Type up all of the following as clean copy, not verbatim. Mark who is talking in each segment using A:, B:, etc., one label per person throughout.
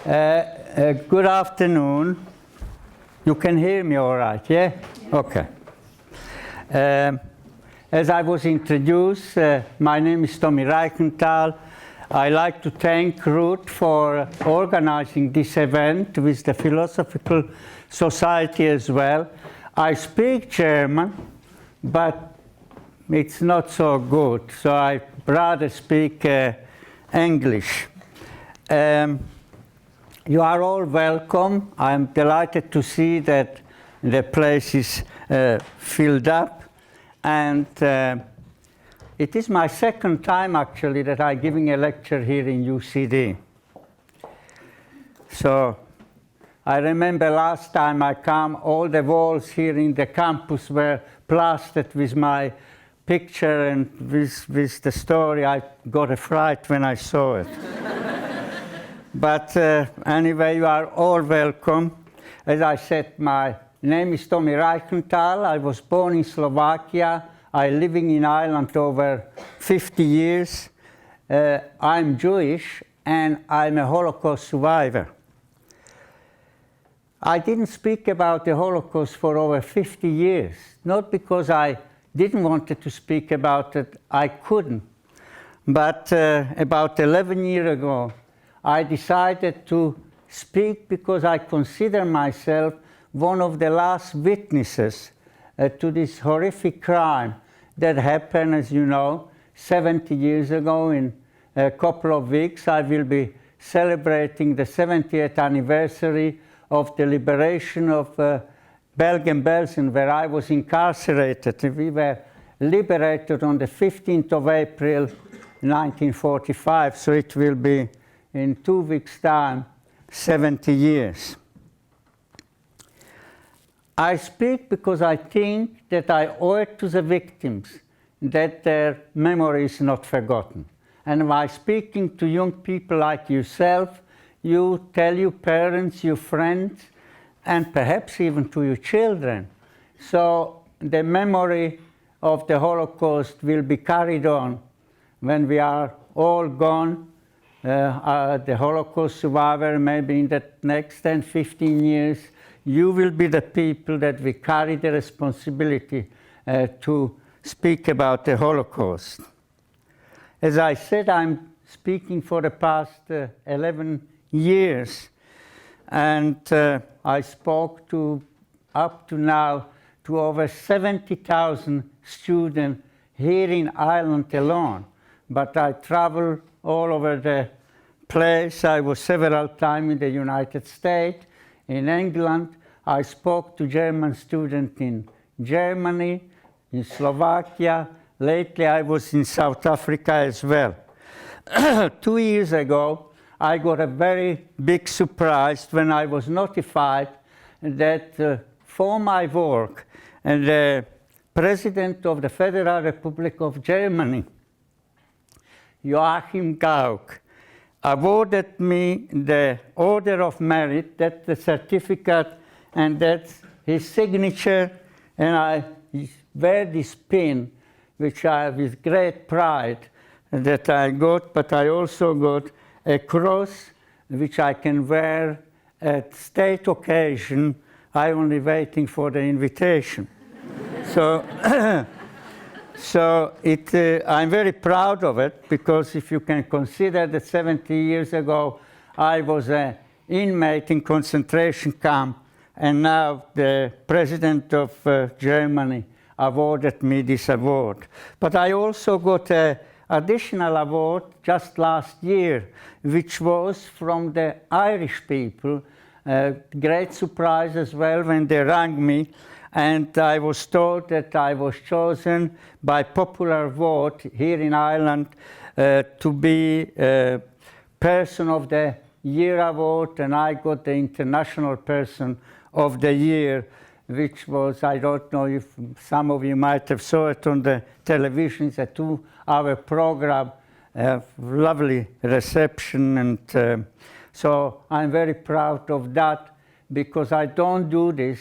A: Good afternoon. You can hear me all right, yeah? Okay. As I was introduced, my name is Tomi Reichental. I like to thank Ruth for organizing this event with the Philosophical Society as well. I speak German, but it's not so good, so I rather speak English. You are all welcome. I'm delighted to see that the place is filled up. And it is my second time, actually, that I'm giving a lecture here in UCD. So I remember last time I came, all the walls here in the campus were plastered with my picture and with the story. I got a fright when I saw it. But anyway, you are all welcome. As I said, my name is Tomi Reichental. I was born in Slovakia. I'm living in Ireland over 50 years. I'm Jewish and I'm a Holocaust survivor. I didn't speak about the Holocaust for over 50 years, not because I didn't want to speak about it, I couldn't. But about 11 years ago, I decided to speak because I consider myself one of the last witnesses to this horrific crime that happened, as you know, 70 years ago. In a couple of weeks, I will be celebrating the 70th anniversary of the liberation of Bergen-Belsen, where I was incarcerated. We were liberated on the 15th of April, 1945, so it will be in 2 weeks' time, 70 years. I speak because I think that I owe it to the victims that their memory is not forgotten. And by speaking to young people like yourself, you tell your parents, your friends, and perhaps even to your children. So the memory of the Holocaust will be carried on when we are all gone. The Holocaust survivor, maybe in the next 10, 15 years, you will be the people that will carry the responsibility to speak about the Holocaust. As I said, I'm speaking for the past 11 years, and I spoke to, up to now, to over 70,000 students here in Ireland alone. But I travel all over the place. I was several times in the United States, in England. I spoke to German students in Germany, in Slovakia. Lately, I was in South Africa as well. 2 years ago, I got a very big surprise when I was notified that for my work, the President of the Federal Republic of Germany, Joachim Gauck, awarded me the Order of Merit, that's the certificate, and that's his signature, and I wear this pin, which I, with great pride, that I got, but I also got a cross, which I can wear at state occasion. I'm only waiting for the invitation. So, I'm very proud of it, because if you can consider that 70 years ago I was an inmate in concentration camp, and now the President of Germany awarded me this award. But I also got an additional award just last year, which was from the Irish people. Great surprise as well when they rang me. And I was told that I was chosen by popular vote here in Ireland to be Person of the Year award, and I got the International Person of the Year, which was, I don't know if some of you might have saw it on the television. It's a 2-hour program, lovely reception, and so I'm very proud of that, because I don't do this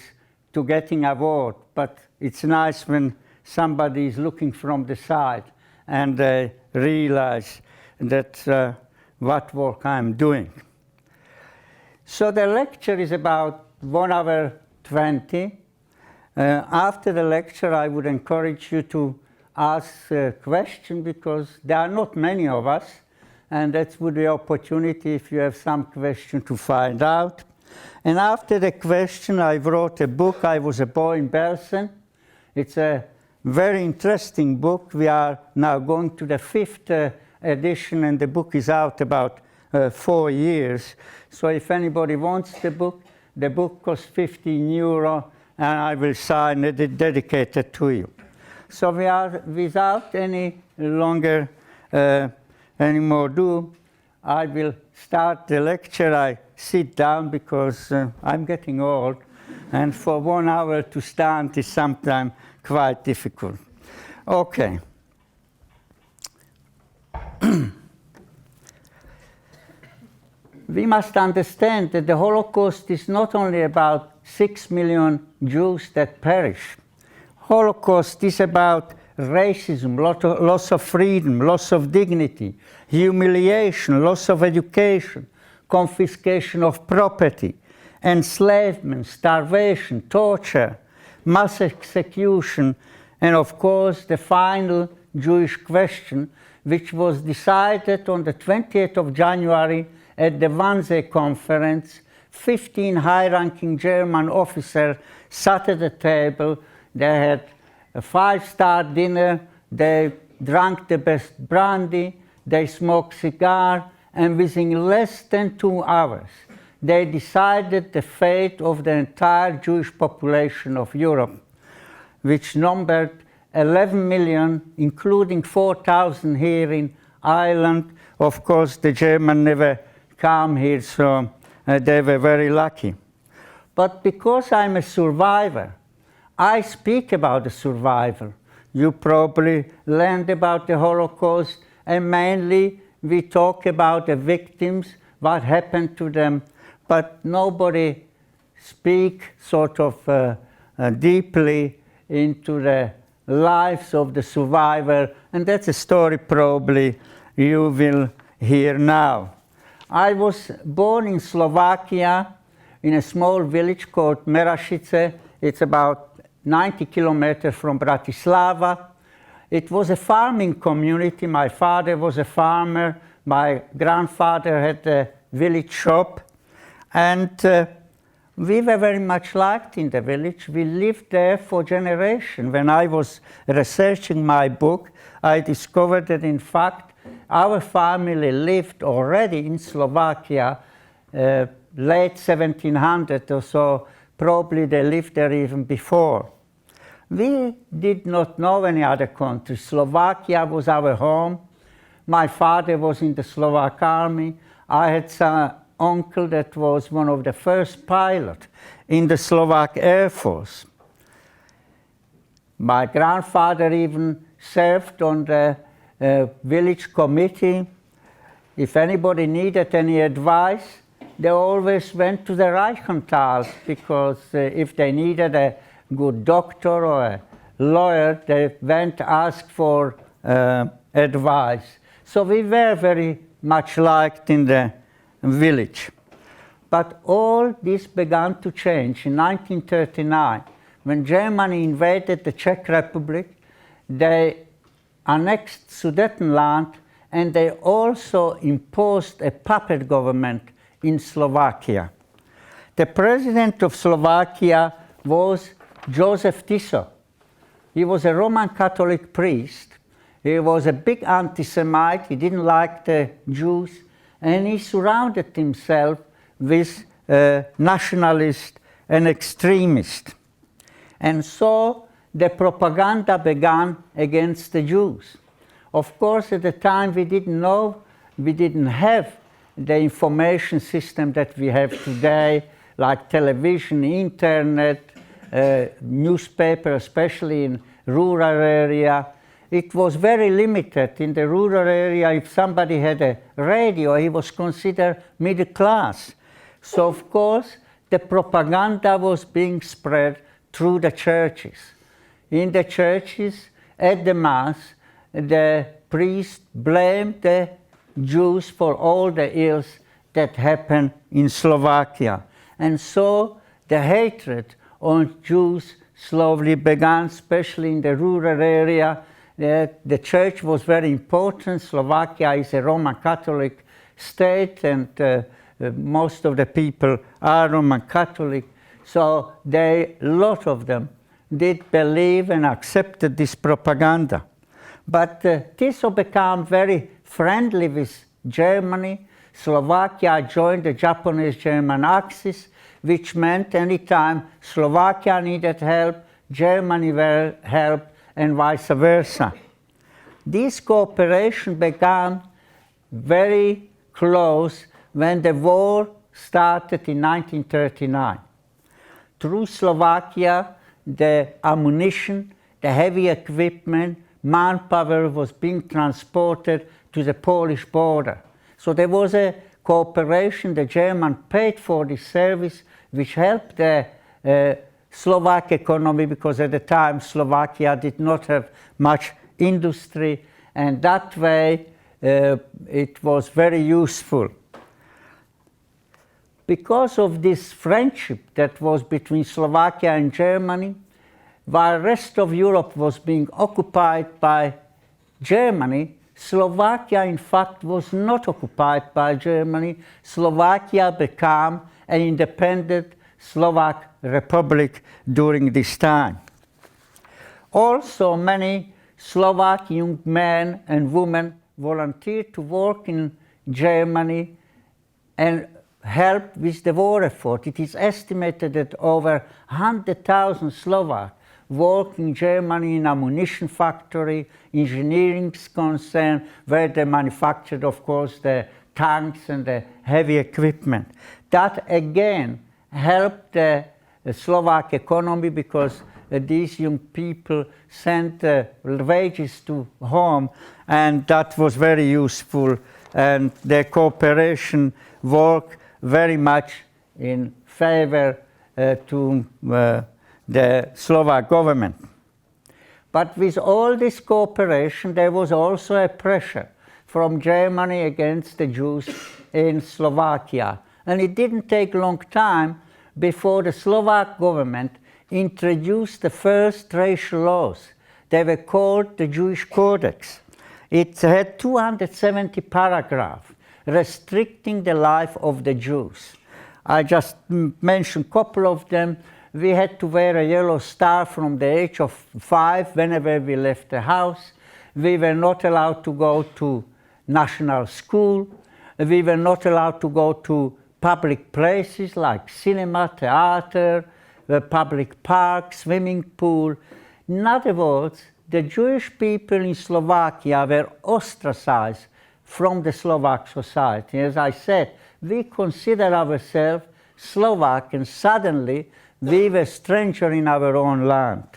A: to getting award, but it's nice when somebody is looking from the side and realize that what work I'm doing. So the lecture is about 1 hour 20. After the lecture, I would encourage you to ask a question, because there are not many of us, and that would be the opportunity if you have some question to find out. And after the question, I wrote a book. I was a boy in Belsen. It's a very interesting book. We are now going to the 5th edition, and the book is out about 4 years. So if anybody wants the book costs €15, and I will sign it, dedicated to you. So we are, without any longer any more ado, I will start the lecture. I sit down because I'm getting old, and for 1 hour to stand is sometimes quite difficult. Okay. We must understand that the Holocaust is not only about 6 million Jews that perish. Holocaust is about racism, loss of freedom, loss of dignity, humiliation, loss of education, confiscation of property, enslavement, starvation, torture, mass execution, and of course the final Jewish question, which was decided on the 20th of January at the Wannsee conference. 15 high-ranking German officers sat at the table. They had a 5-star dinner. They drank the best brandy. They smoked cigar. And within less than 2 hours, they decided the fate of the entire Jewish population of Europe, which numbered 11 million, including 4,000 here in Ireland. Of course, the Germans never come here, so they were very lucky. But because I'm a survivor, I speak about the survival. You probably learned about the Holocaust, and mainly we talk about the victims, what happened to them, but nobody speaks sort of deeply into the lives of the survivor, and that's a story probably you will hear now. I was born in Slovakia in a small village called Merašice. It's about 90 kilometers from Bratislava. It was a farming community. My father was a farmer. My grandfather had a village shop. And we were very much liked in the village. We lived there for generations. When I was researching my book, I discovered that, in fact, our family lived already in Slovakia late 1700 or so. Probably they lived there even before. We did not know any other country. Slovakia was our home. My father was in the Slovak army. I had some uncle that was one of the first pilots in the Slovak Air Force. My grandfather even served on the village committee. If anybody needed any advice, they always went to the Reichentals, because if they needed a good doctor or a lawyer, they went to ask for advice. So we were very much liked in the village. But all this began to change in 1939. When Germany invaded the Czech Republic, they annexed Sudetenland, and they also imposed a puppet government in Slovakia. The president of Slovakia was Joseph Tiso. He was a Roman Catholic priest. He was a big anti-Semite. He didn't like the Jews, and he surrounded himself with nationalists and extremists. And so the propaganda began against the Jews. Of course, at the time we didn't have the information system that we have today, like television, internet, newspaper, especially in rural area. It was very limited. In the rural area, if somebody had a radio, he was considered middle class. So, of course, the propaganda was being spread through the churches. In the churches, at the Mass, the priest blamed the Jews for all the ills that happened in Slovakia. And so the hatred on Jews slowly began, especially in the rural area. The church was very important. Slovakia is a Roman Catholic state, and most of the people are Roman Catholic. So a lot of them did believe and accepted this propaganda. But Tiso became very friendly with Germany. Slovakia joined the Japanese-German axis, which meant anytime Slovakia needed help, Germany will help, and vice versa. This cooperation began very close when the war started in 1939. Through Slovakia, the ammunition, the heavy equipment, manpower was being transported to the Polish border. So there was a cooperation. The Germans paid for this service, which helped the Slovak economy, because at the time Slovakia did not have much industry, and that way it was very useful. Because of this friendship that was between Slovakia and Germany, while the rest of Europe was being occupied by Germany, Slovakia, in fact, was not occupied by Germany. Slovakia became an independent Slovak republic during this time. Also, many Slovak young men and women volunteered to work in Germany and help with the war effort. It is estimated that over 100,000 Slovaks worked in Germany in ammunition factory, engineering concern, where they manufactured, of course, the tanks and the heavy equipment. That again helped the Slovak economy, because these young people sent wages to home, and that was very useful, and their cooperation worked very much in favor to the Slovak government. But with all this cooperation, there was also a pressure from Germany against the Jews in Slovakia. And it didn't take a long time before the Slovak government introduced the first racial laws. They were called the Jewish Codex. It had 270 paragraphs restricting the life of the Jews. I just mentioned a couple of them. We had to wear a yellow star from the age of 5 whenever we left the house. We were not allowed to go to national school. We were not allowed to go to public places like cinema, theater, the public park, swimming pool. In other words, the Jewish people in Slovakia were ostracized from the Slovak society. As I said, we consider ourselves Slovak, and suddenly we were strangers in our own land.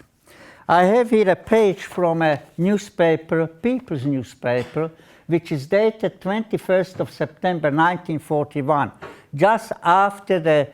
A: I have here a page from a newspaper, People's newspaper, which is dated 21st of September 1941, just after the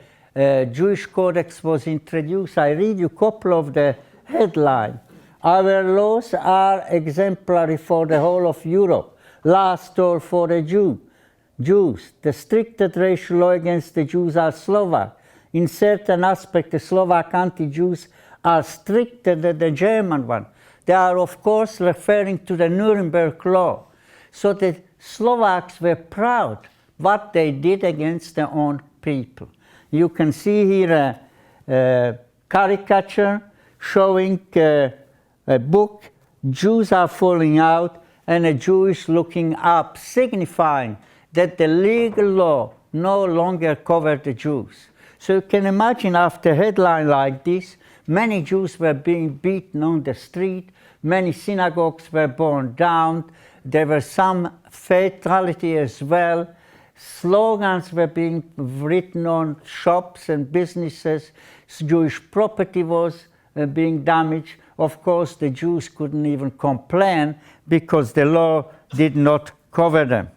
A: Jewish Codex was introduced. I read you a couple of the headlines. Our laws are exemplary for the whole of Europe. Last all for the Jews. The strictest racial law against the Jews are Slovak. In certain aspects, the Slovak anti-Jews are stricter than the German one. They are, of course, referring to the Nuremberg law. So the Slovaks were proud what they did against their own people. You can see here a caricature showing a book, Jews are falling out, and a Jew is looking up, signifying that the legal law no longer covered the Jews. So you can imagine, after a headline like this, many Jews were being beaten on the street, many synagogues were burned down, there were some fatality as well. Slogans were being written on shops and businesses. Jewish property was being damaged. Of course, the Jews couldn't even complain because the law did not cover them.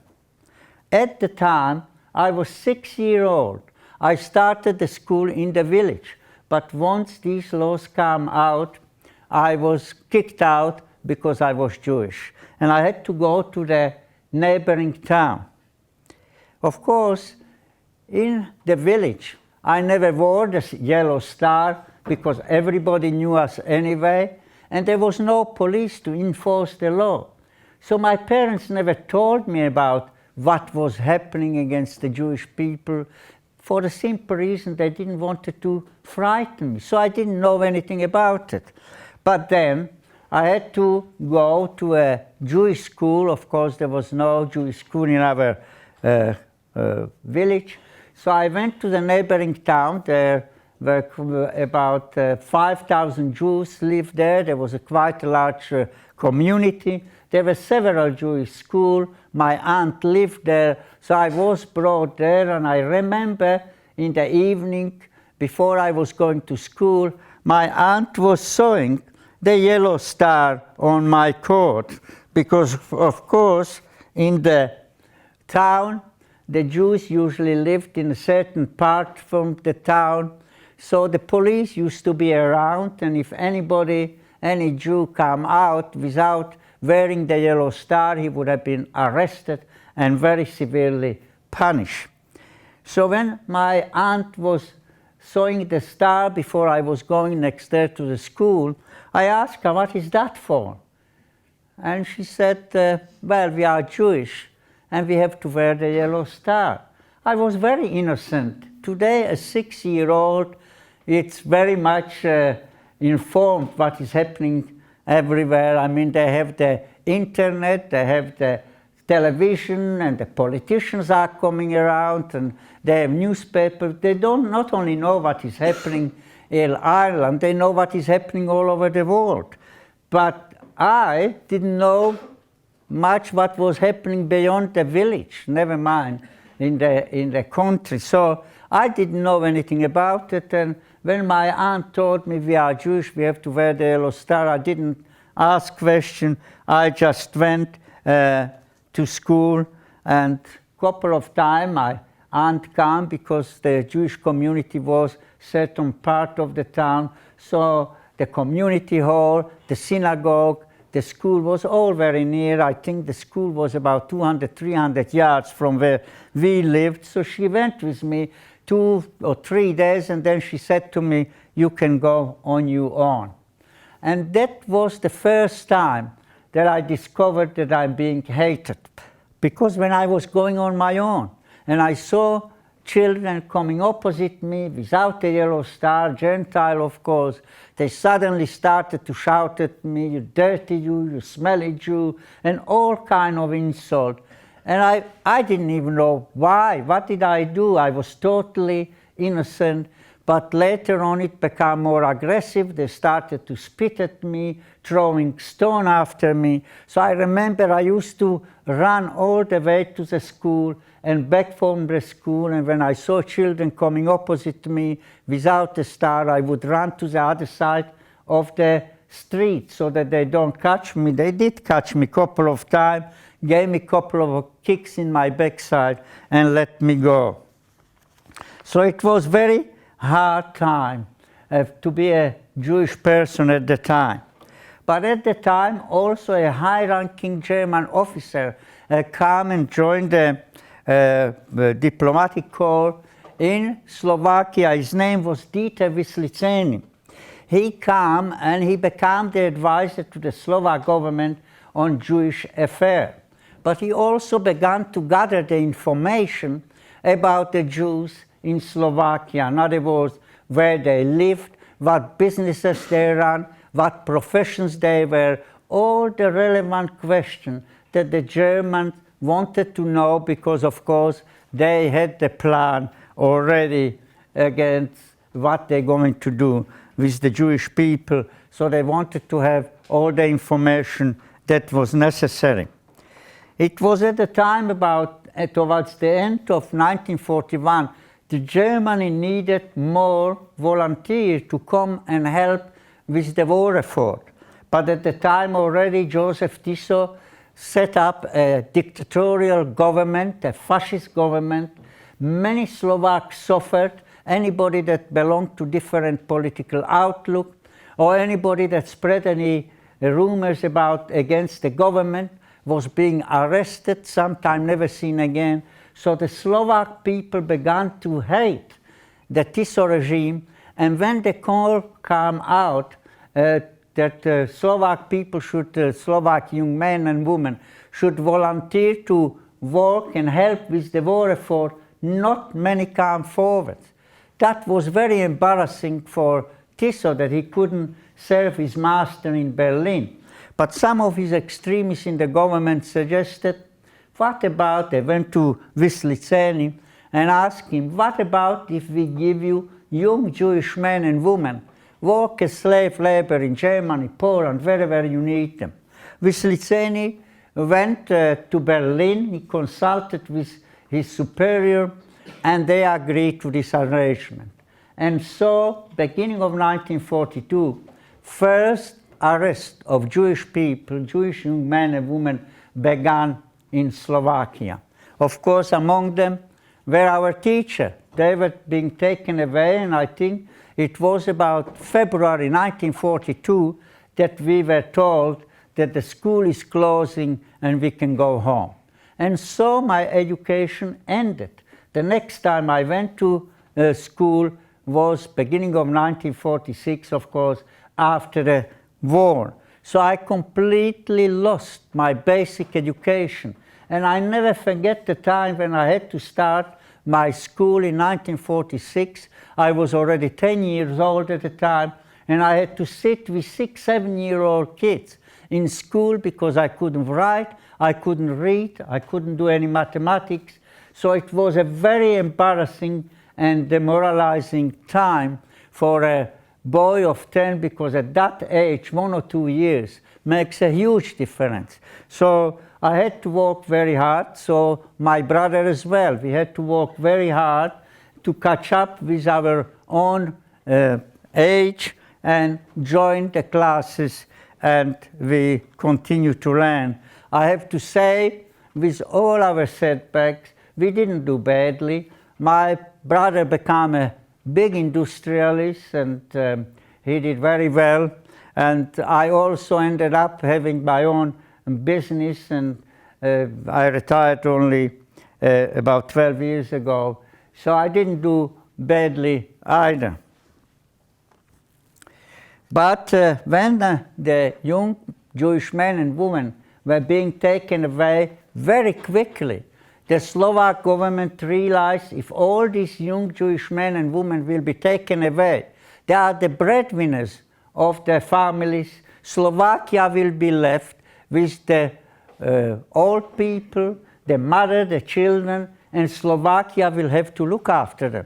A: At the time, I was 6 years old. I started the school in the village, but once these laws came out, I was kicked out because I was Jewish, and I had to go to the neighboring town. Of course, in the village. I never wore the yellow star because everybody knew us anyway, and there was no police to enforce the law. So my parents never told me about what was happening against the Jewish people for the simple reason they didn't want to frighten me. So I didn't know anything about it. But then I had to go to a Jewish school. Of course, there was no Jewish school in our village. So I went to the neighboring town. There were about 5,000 Jews lived there. There was quite a large community. There were several Jewish schools. My aunt lived there, so I was brought there, and I remember in the evening, before I was going to school, my aunt was sewing the yellow star on my coat, because of course in the town the Jews usually lived in a certain part from the town, so the police used to be around, and if any Jew come out without wearing the yellow star, he would have been arrested and very severely punished. So when my aunt was sewing the star before I was going next day to the school, I asked her, "What is that for?" And she said, "Well, we are Jewish and we have to wear the yellow star." I was very innocent. Today, a 6-year-old, it's very much informed what is happening everywhere. I mean, they have the internet, they have the television, and the politicians are coming around, and they have newspapers. They don't not only know what is happening in Ireland, they know what is happening all over the world. But I didn't know much what was happening beyond the village, never mind in the country. So I didn't know anything about it, and when my aunt told me we are Jewish, we have to wear the yellow star, I didn't ask questions. I just went to school, and a couple of times my aunt came because the Jewish community was certain part of the town. So the community hall, the synagogue, the school was all very near. I think the school was about 200, 300 yards from where we lived. So she went with me 2 or 3 days, and then she said to me, "You can go on your own." And that was the first time that I discovered that I'm being hated. Because when I was going on my own, and I saw children coming opposite me without a yellow star, Gentile of course, they suddenly started to shout at me, "You dirty Jew, you smelly Jew," and all kind of insult. And I didn't even know why. What did I do? I was totally innocent. But later on it became more aggressive. They started to spit at me, throwing stone after me. So I remember I used to run all the way to the school and back from the school. And when I saw children coming opposite me without a star, I would run to the other side of the street so that they don't catch me. They did catch me a couple of times, gave me a couple of kicks in my backside and let me go. So it was very hard time to be a Jewish person at the time. But at the time, also a high-ranking German officer came and joined the diplomatic corps in Slovakia. His name was Dieter Wisliceni. He came and he became the advisor to the Slovak government on Jewish affairs. But he also began to gather the information about the Jews in Slovakia. In other words, where they lived, what businesses they ran, what professions they were, all the relevant questions that the Germans wanted to know, because of course they had the plan already against what they're going to do with the Jewish people. So they wanted to have all the information that was necessary. It was at the time towards the end of 1941, the Germany needed more volunteers to come and help with the war effort. But at the time already Joseph Tiso set up a dictatorial government, a fascist government. Many Slovaks suffered. Anybody that belonged to different political outlook, or anybody that spread any rumors against the government, was being arrested, sometimes never seen again. So the Slovak people began to hate the Tiso regime, and when the call came out that Slovak people should, Slovak young men and women, should volunteer to work and help with the war effort, not many came forward. That was very embarrassing for Tiso, that he couldn't serve his master in Berlin. But some of his extremists in the government suggested, what about, they went to Vyslizeny and asked him, what about if we give you young Jewish men and women, work as slave labor in Germany, Poland, wherever you need them. Vyslizeny went to Berlin, he consulted with his superior, and they agreed to this arrangement. And so, beginning of 1942, first arrest of Jewish people, Jewish young men and women, began in Slovakia. Of course, among them were our teacher. They were being taken away, and I think it was about February 1942 that we were told that the school is closing and we can go home. And so my education ended. The next time I went to school was beginning of 1946, of course, after the war. So I completely lost my basic education. And I never forget the time when I had to start my school in 1946. I was already 10 years old at the time, and I had to sit with 6, 7-year-old kids in school because I couldn't write, I couldn't read, I couldn't do any mathematics. So it was a very embarrassing and demoralizing time for a boy of 10, because at that age, 1 or 2 years makes a huge difference. So I had to work very hard, so my brother as well. We had to work very hard to catch up with our own age and join the classes, and we continue to learn. I have to say, with all our setbacks, we didn't do badly. My brother became a big industrialist, and he did very well. And I also ended up having my own business, and I retired only about 12 years ago. So I didn't do badly either. But when the young Jewish men and women were being taken away very quickly, the Slovak government realized, if all these young Jewish men and women will be taken away, they are the breadwinners of their families. Slovakia will be left with the old people, the mother, the children, and Slovakia will have to look after them.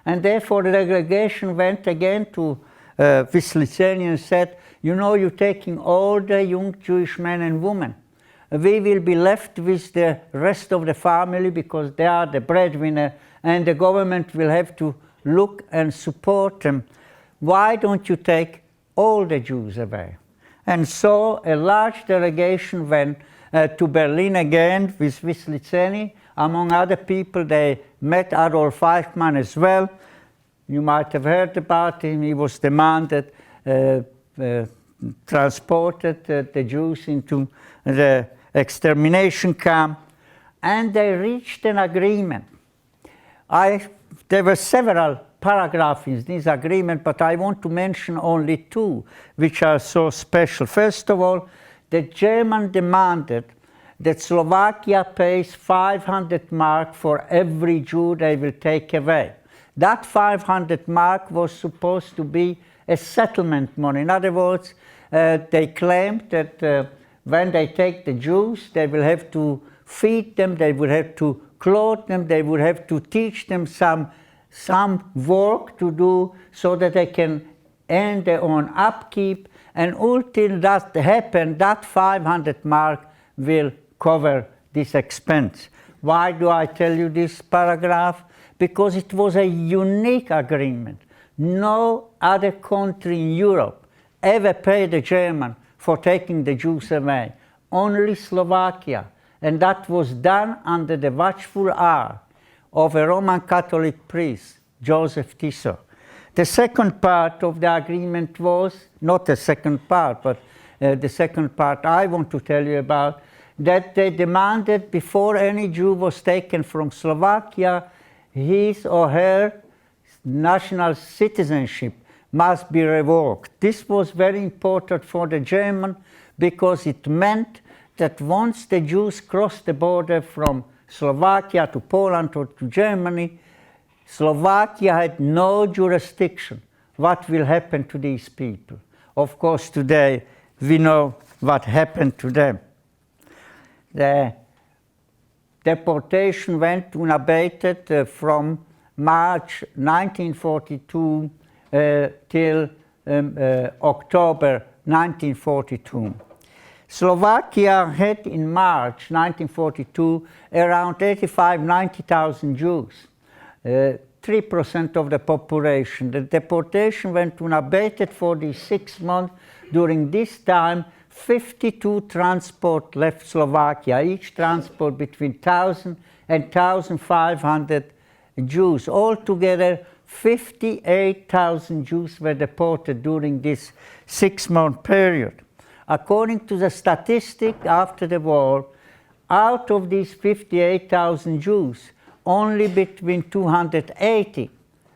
A: And therefore the delegation went again to Vyslizeny and said, you know, you're taking all the young Jewish men and women. We will be left with the rest of the family because they are the breadwinner, and the government will have to look and support them. Why don't you take all the Jews away? And so a large delegation went to Berlin again with Vyslizeny. Among other people, they met Adolf Eichmann as well. You might have heard about him. He was the man that transported the Jews into the extermination camp, and they reached an agreement. There were several paragraphs in this agreement, but I want to mention only 2, which are so special. First of all, the German demanded that Slovakia pays 500 mark for every Jew they will take away. That 500 mark was supposed to be a settlement money. In other words, they claimed that when they take the Jews, they will have to feed them, they will have to clothe them, they will have to teach them some work to do so that they can earn their own upkeep. And until that happens, that 500 mark will cover this expense. Why do I tell you this paragraph? Because it was a unique agreement. No other country in Europe ever paid the German for taking the Jews away. Only Slovakia. And that was done under the watchful eye of a Roman Catholic priest, Joseph Tiso. The second part of the agreement was, not the second part, but the second part I want to tell you about, that they demanded before any Jew was taken from Slovakia, his or her national citizenship must be revoked. This was very important for the German because it meant that once the Jews crossed the border from Slovakia to Poland or to Germany, Slovakia had no jurisdiction. What will happen to these people? Of course, today we know what happened to them. The deportation went unabated from March 1942 till October 1942. Slovakia had in March 1942 around 85,000–90,000 Jews, 3% of the population. The deportation went unabated for these 6 months. During this time, 52 transports left Slovakia, each transport between 1,000 and 1,500 Jews. Altogether, 58,000 Jews were deported during this 6-month period. According to the statistic after the war, out of these 58,000 Jews, only between 280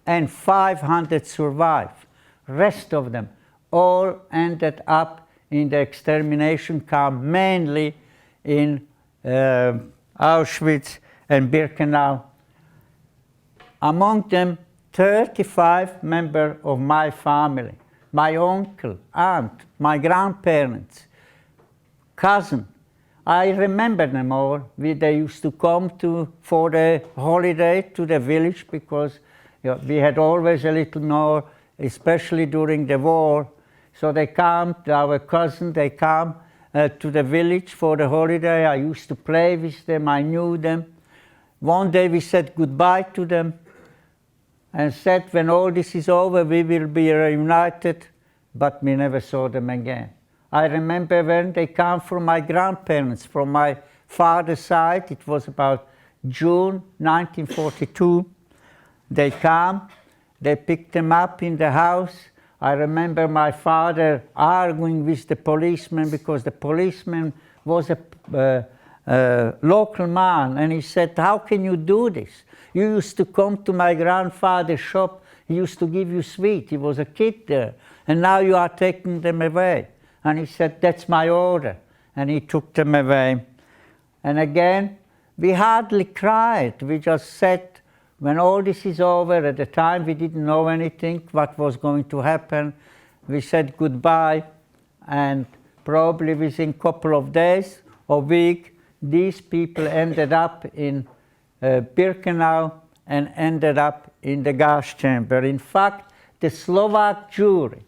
A: and 500 survived. Rest of them all ended up in the extermination camp, mainly in Auschwitz and Birkenau. Among them, 35 members of my family, my uncle, aunt, my grandparents, cousin. I remember them all. They used to come for the holiday to the village because we had always a little more, especially during the war. So they come, our cousins, they come to the village for the holiday. I used to play with them, I knew them. One day we said goodbye to them and said, when all this is over, we will be reunited, but we never saw them again. I remember when they came from my grandparents, from my father's side, it was about June 1942. They came, they picked them up in the house. I remember my father arguing with the policeman because the policeman was a local man, and he said, how can you do this? You used to come to my grandfather's shop, he used to give you sweets, he was a kid there, and now you are taking them away. And he said, that's my order, and he took them away. And again, we hardly cried, we just said, when all this is over, at the time we didn't know anything, what was going to happen. We said goodbye, and probably within a couple of days or week, these people ended up in Birkenau and ended up in the gas chamber. In fact, the Slovak jury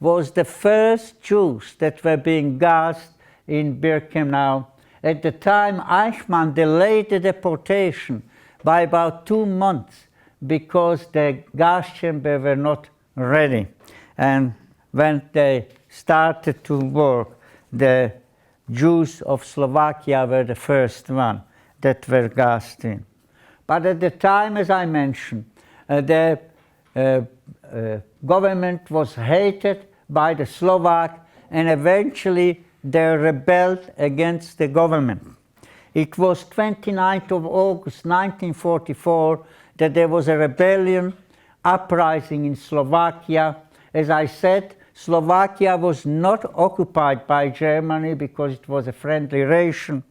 A: was the first Jews that were being gassed in Birkenau. At the time, Eichmann delayed the deportation by about 2 months because the gas chambers were not ready. And when they started to work, the Jews of Slovakia were the first one that were gassed in. But at the time, as I mentioned, the government was hated by the Slovak, and eventually they rebelled against the government. It was 29th of August 1944 that there was a rebellion, uprising in Slovakia. As I said, Slovakia was not occupied by Germany because it was a friendly nation.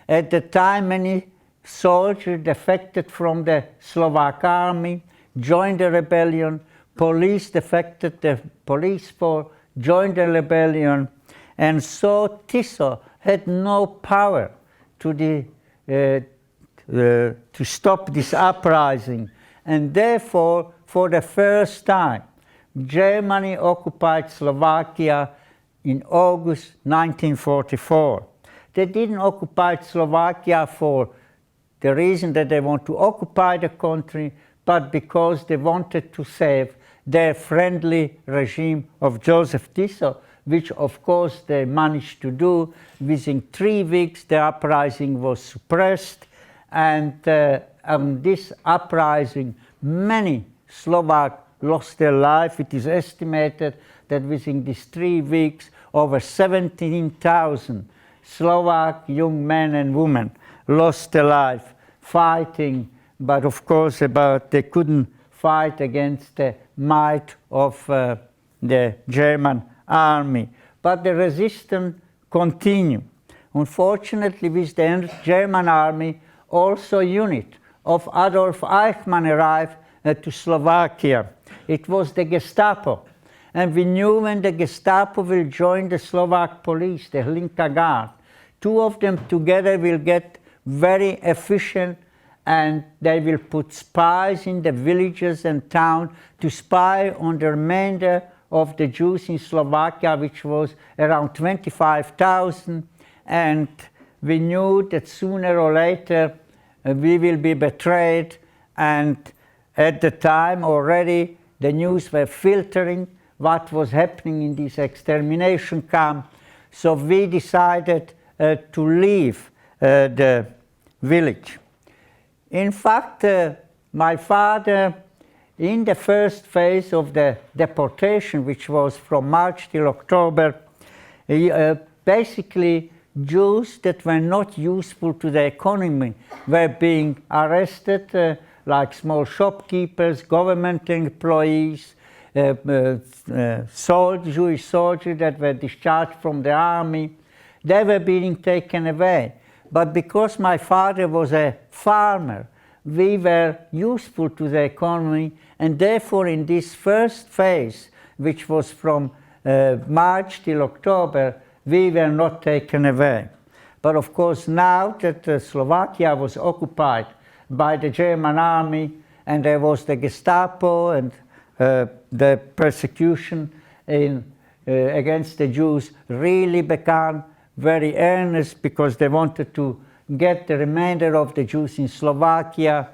A: At the time, many soldiers defected from the Slovak army, joined the rebellion. Police defected, the police force joined the rebellion. And so Tiso had no power to stop this uprising. And therefore, for the first time, Germany occupied Slovakia in August 1944. They didn't occupy Slovakia for the reason that they want to occupy the country, but because they wanted to save their friendly regime of Joseph Tiso, which of course they managed to do. Within 3 weeks the uprising was suppressed, and on this uprising many Slovaks lost their life. It is estimated that within these 3 weeks over 17,000 Slovak young men and women lost their life fighting, but of course they couldn't fight against the might of the German army. But the resistance continued. Unfortunately, with the German army, also a unit of Adolf Eichmann arrived to Slovakia. It was the Gestapo. And we knew when the Gestapo will join the Slovak police, the Hlinka Guard, two of them together will get very efficient, and they will put spies in the villages and towns to spy on the remainder of the Jews in Slovakia, which was around 25,000. And we knew that sooner or later we will be betrayed. And at the time already the news were filtering what was happening in this extermination camp. So we decided to leave the village. In fact, my father, in the first phase of the deportation, which was from March till October, basically Jews that were not useful to the economy were being arrested, like small shopkeepers, government employees, Jewish soldiers that were discharged from the army. They were being taken away. But because my father was a farmer, we were useful to the economy, and therefore in this first phase, which was from March till October, we were not taken away. But of course now that Slovakia was occupied by the German army, and there was the Gestapo and the persecution against the Jews really began very earnest, because they wanted to get the remainder of the Jews in Slovakia.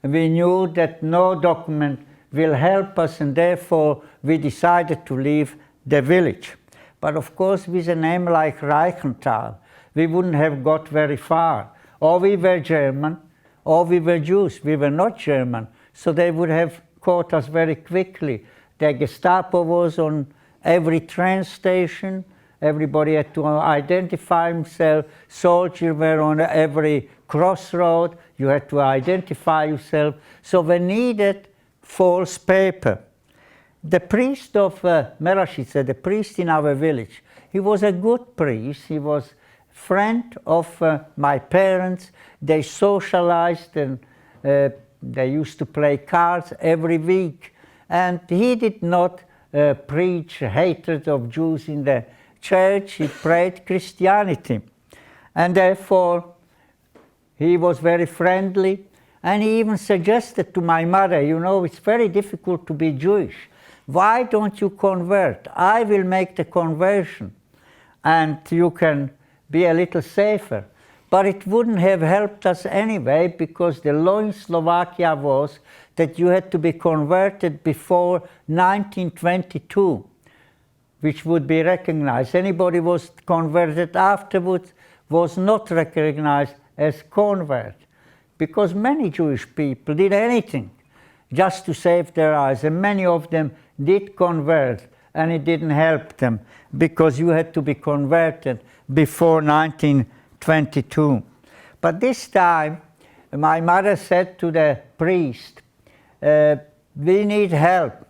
A: We knew that no document will help us, and therefore we decided to leave the village. But of course, with a name like Reichental, we wouldn't have got very far. Or we were German, or we were Jews. We were not German, so they would have caught us very quickly. The Gestapo was on every train station. Everybody had to identify himself. Soldiers were on every crossroad. You had to identify yourself. So we needed false paper. The priest of Merašice, the priest in our village, he was a good priest. He was friend of my parents. They socialized, and they used to play cards every week. And he did not preach hatred of Jews in the church. He prayed Christianity. And therefore, he was very friendly. And he even suggested to my mother, you know, it's very difficult to be Jewish. Why don't you convert? I will make the conversion, and you can be a little safer. But it wouldn't have helped us anyway, because the law in Slovakia was that you had to be converted before 1922, which would be recognized. Anybody was converted afterwards was not recognized as convert, because many Jewish people did anything just to save their lives, and many of them did convert, and it didn't help them, because you had to be converted before 1922. But this time, my mother said to the priest, we need help,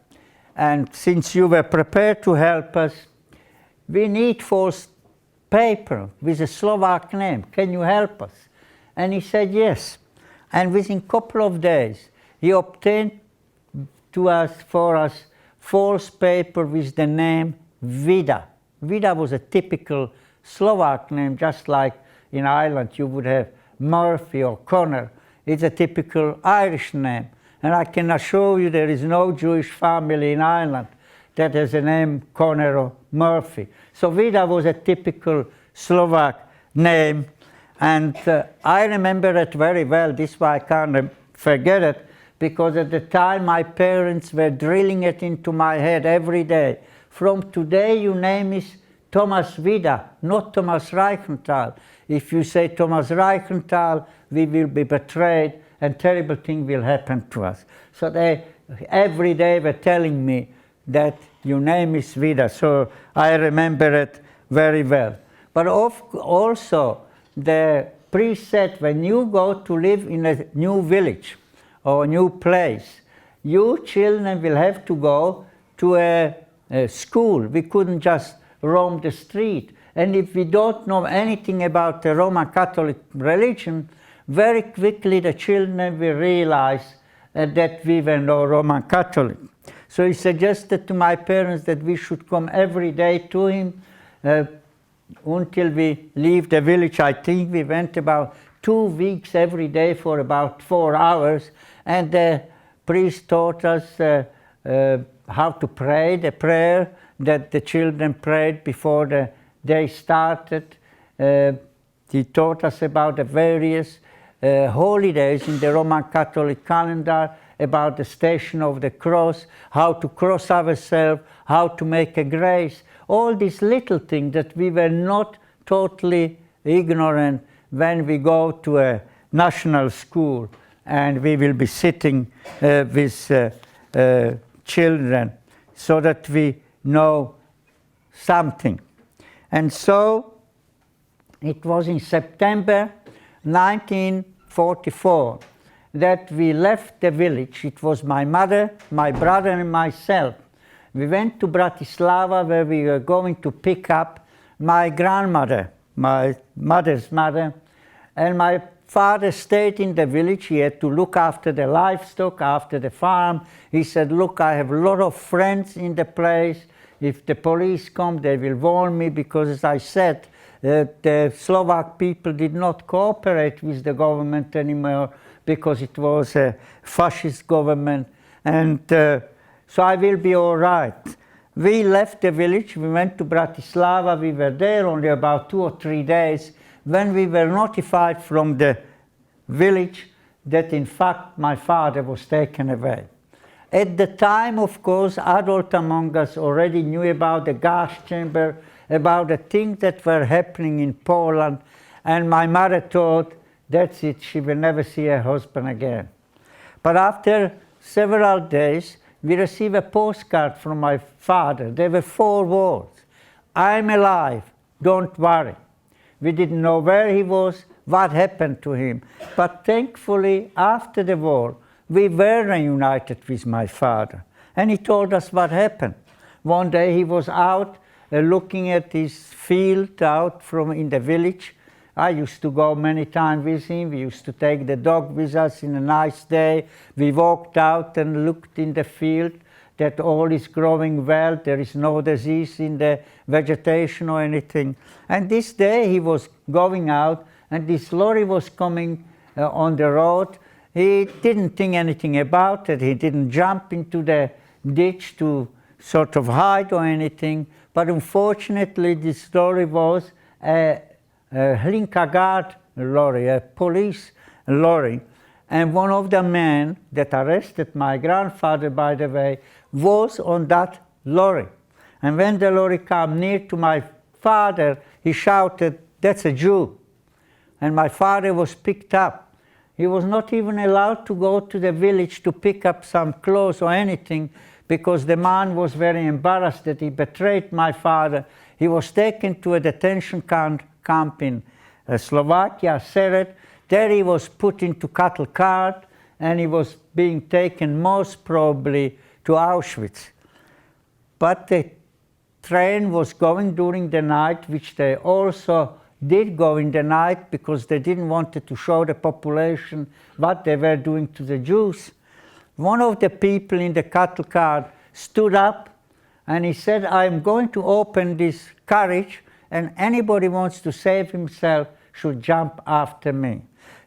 A: and since you were prepared to help us, we need false paper with a Slovak name. Can you help us? And he said yes. And within a couple of days, he obtained for us false paper with the name Vida. Vida was a typical Slovak name, just like in Ireland you would have Murphy or Connor. It's a typical Irish name. And I can assure you there is no Jewish family in Ireland that has a name Connor or Murphy. So Vida was a typical Slovak name. And I remember it very well. This is why I can't forget it, because at the time my parents were drilling it into my head every day. From today your name is Thomas Vida, not Thomas Reichental. If you say Thomas Reichental, we will be betrayed and terrible thing will happen to us. So they every day were telling me that your name is Vida. So I remember it very well. But also the priest said, when you go to live in a new village or a new place, you children will have to go to a school. We couldn't just roam the street. And if we don't know anything about the Roman Catholic religion, very quickly the children will realize that we were no Roman Catholic. So he suggested to my parents that we should come every day to him until we leave the village. I think we went about 2 weeks every day for about 4 hours, and the priest taught us how to pray, the prayer that the children prayed before the day started. He taught us about the various holidays in the Roman Catholic calendar, about the Station of the Cross, how to cross ourselves, how to make a grace, all these little things that we were not totally ignorant when we go to a national school and we will be sitting with children, so that we know something. And so it was in September 1944 that we left the village. It was my mother, my brother, and myself. We went to Bratislava, where we were going to pick up my grandmother, my mother's mother, and my father stayed in the village. He had to look after the livestock, after the farm. He said, look, I have a lot of friends in the place. If the police come, they will warn me, because, as I said, the Slovak people did not cooperate with the government anymore, because it was a fascist government, and so I will be all right. We left the village, we went to Bratislava. We were there only about 2 or 3 days when we were notified from the village that in fact my father was taken away. At the time, of course, adults among us already knew about the gas chamber, about the things that were happening in Poland, and my mother thought, that's it, she will never see her husband again. But after several days, we received a postcard from my father. There were 4 words: I'm alive, don't worry. We didn't know where he was, what happened to him. But thankfully, after the war, we were reunited with my father. And he told us what happened. One day he was out looking at his field out from in the village. I used to go many times with him. We used to take the dog with us in a nice day. We walked out and looked in the field that all is growing well. There is no disease in the vegetation or anything. And this day he was going out, and this lorry was coming on the road. He didn't think anything about it. He didn't jump into the ditch to sort of hide or anything. But unfortunately, this lorry was a Hlinka guard lorry, a police lorry. And one of the men that arrested my grandfather, by the way, was on that lorry. And when the lorry came near to my father, he shouted, "That's a Jew." And my father was picked up. He was not even allowed to go to the village to pick up some clothes or anything, because the man was very embarrassed that he betrayed my father. He was taken to a detention camp in Slovakia, Seret. There he was put into cattle cart, and he was being taken most probably to Auschwitz. But the train was going during the night, which they also did go in the night, because they didn't want to show the population what they were doing to the Jews. One of the people in the cattle cart stood up and he said, "I'm going to open this carriage, and anybody wants to save himself should jump after me."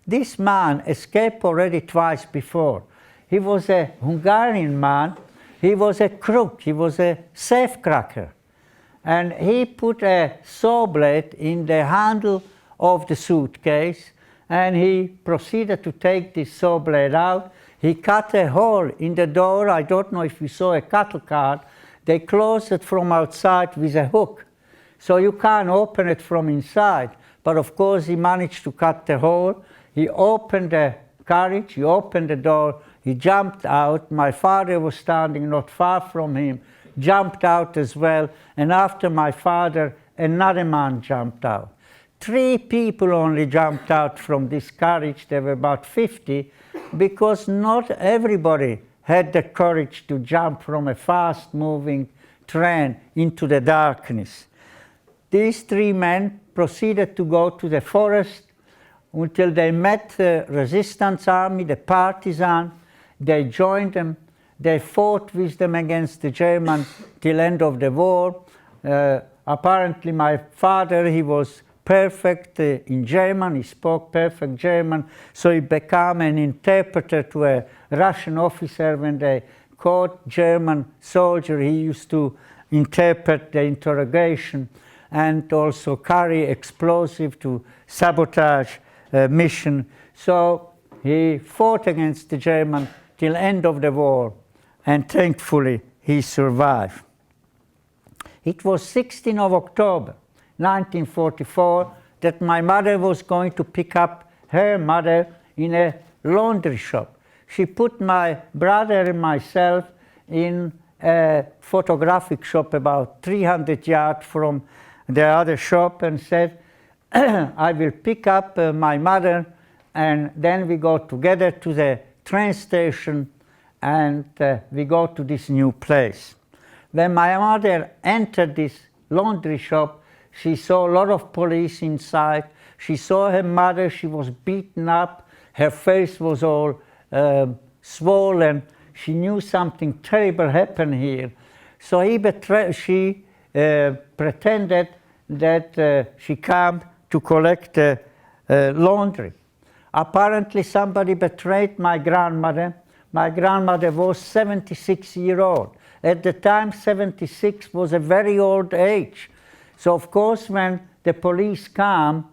A: This man escaped already twice before. He was a Hungarian man. He was a crook. He was a safecracker. And he put a saw blade in the handle of the suitcase, and he proceeded to take this saw blade out. He cut a hole in the door. I don't know if you saw a cattle cart. They closed it from outside with a hook, so you can't open it from inside. But of course, he managed to cut the hole. He opened the carriage, he opened the door, he jumped out. My father was standing not far from him, jumped out as well. And after my father another man jumped out. 3 people only jumped out from this carriage. There were about 50, because not everybody had the courage to jump from a fast-moving train into the darkness. These 3 men proceeded to go to the forest until they met the resistance army, the partisan. They joined them. They fought with them against the Germans till end of the war. Apparently my father, he was perfect in German, he spoke perfect German, so he became an interpreter to a Russian officer. When they caught German soldier, he used to interpret the interrogation and also carry explosive to sabotage mission. So he fought against the German till end of the war, and thankfully he survived. It was 16th of October 1944 that my mother was going to pick up her mother in a laundry shop. She put my brother and myself in a photographic shop about 300 yards from the other shop and said, I will pick up my mother, and then we go together to the train station and we go to this new place. When my mother entered this laundry shop, she saw a lot of police inside. She saw her mother, she was beaten up, her face was all swollen. She knew something terrible happened here. So she pretended that she came to collect laundry. Apparently somebody betrayed my grandmother. My grandmother was 76 years old. At the time, 76 was a very old age. So of course, when the police came,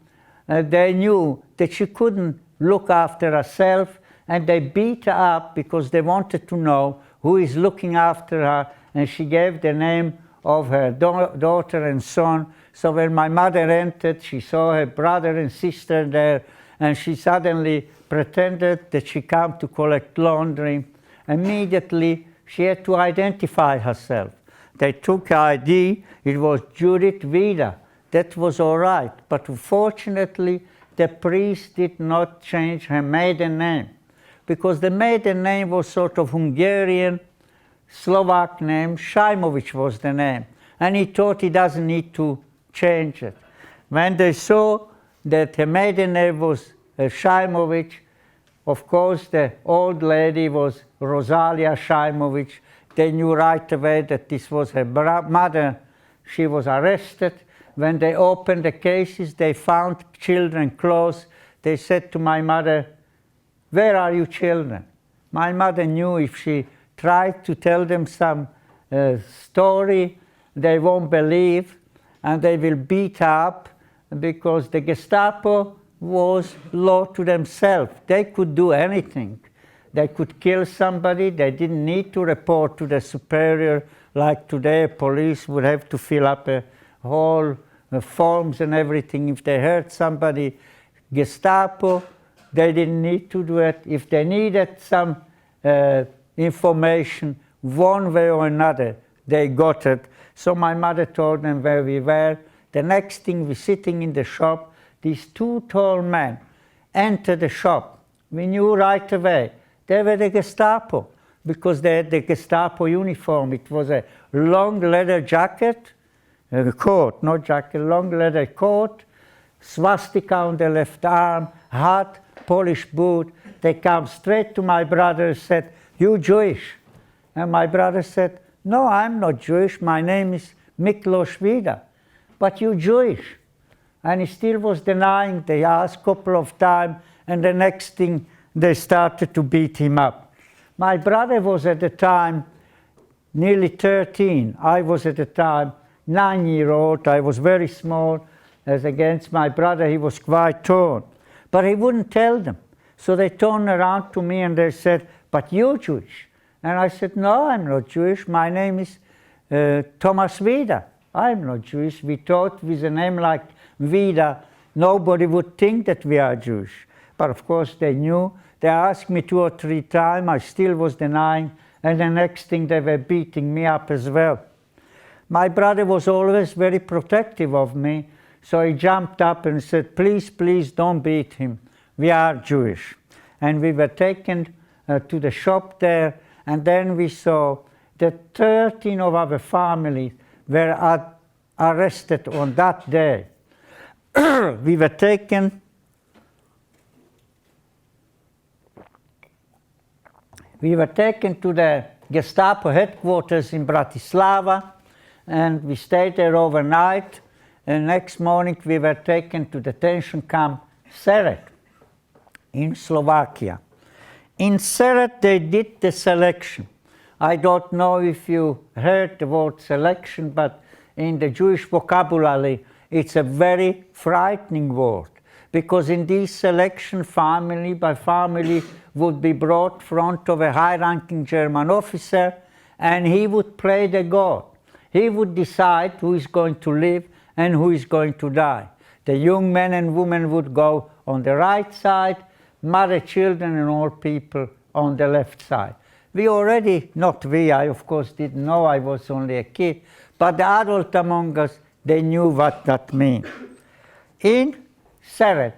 A: they knew that she couldn't look after herself, and they beat her up because they wanted to know who is looking after her, and she gave the name of her daughter and son. So when my mother entered, she saw her brother and sister there, and she suddenly pretended that she came to collect laundry. Immediately, she had to identify herself. They took her ID, it was Judith Vida. That was all right, but unfortunately, the priest did not change her maiden name, because the maiden name was sort of Hungarian, Slovak name. Shaimovic was the name, and he thought he doesn't need to change it. When they saw that her maiden name was Shaimovic, of course the old lady was Rosalia Shaimovic. They knew right away that this was her mother. She was arrested. When they opened the cases, they found children clothes. They said to my mother, "Where are your children?" My mother knew if she tried to tell them some story, they won't believe, and they will beat her up, because the Gestapo was law to themselves. They could do anything. They could kill somebody. They didn't need to report to the superior like today. Police would have to fill up a whole forms and everything if they hurt somebody. Gestapo, they didn't need to do it. If they needed some information, one way or another, they got it. So my mother told them where we were. The next thing, we're sitting in the shop. These 2 tall men entered the shop. We knew right away. They were the Gestapo, because they had the Gestapo uniform. It was a long leather jacket, coat, not jacket, long leather coat, swastika on the left arm, hat, polished boot. They came straight to my brother and said, "You Jewish?" And my brother said, "No, I'm not Jewish. My name is Miklos Vida." "But you Jewish?" And he still was denying. They asked a couple of times, and the next thing, they started to beat him up. My brother was at the time nearly 13. I was at the time 9-year-old. I was very small. As against my brother, he was quite tall. But he wouldn't tell them. So they turned around to me and they said, "But you're Jewish." And I said, "No, I'm not Jewish. My name is Thomas Vida. I'm not Jewish." We thought with a name like Vida, nobody would think that we are Jewish. But of course they knew. They asked me 2 or 3 times. I still was denying. And the next thing, they were beating me up as well. My brother was always very protective of me, so he jumped up and said, please, please don't beat him. We are Jewish. And we were taken to the shop there, and then we saw that 13 of our family were arrested on that day. We were taken to the Gestapo headquarters in Bratislava, and we stayed there overnight. And next morning we were taken to the detention camp Seret in Slovakia. In Seret they did the selection. I don't know if you heard the word selection, but in the Jewish vocabulary it's a very frightening word, because in this selection, family by family would be brought in front of a high-ranking German officer, and he would play the God. He would decide who is going to live and who is going to die. The young men and women would go on the right side, mother, children, and old people on the left side. We already, not we, I of course didn't know, I was only a kid, but the adults among us, they knew what that meant. In Seret,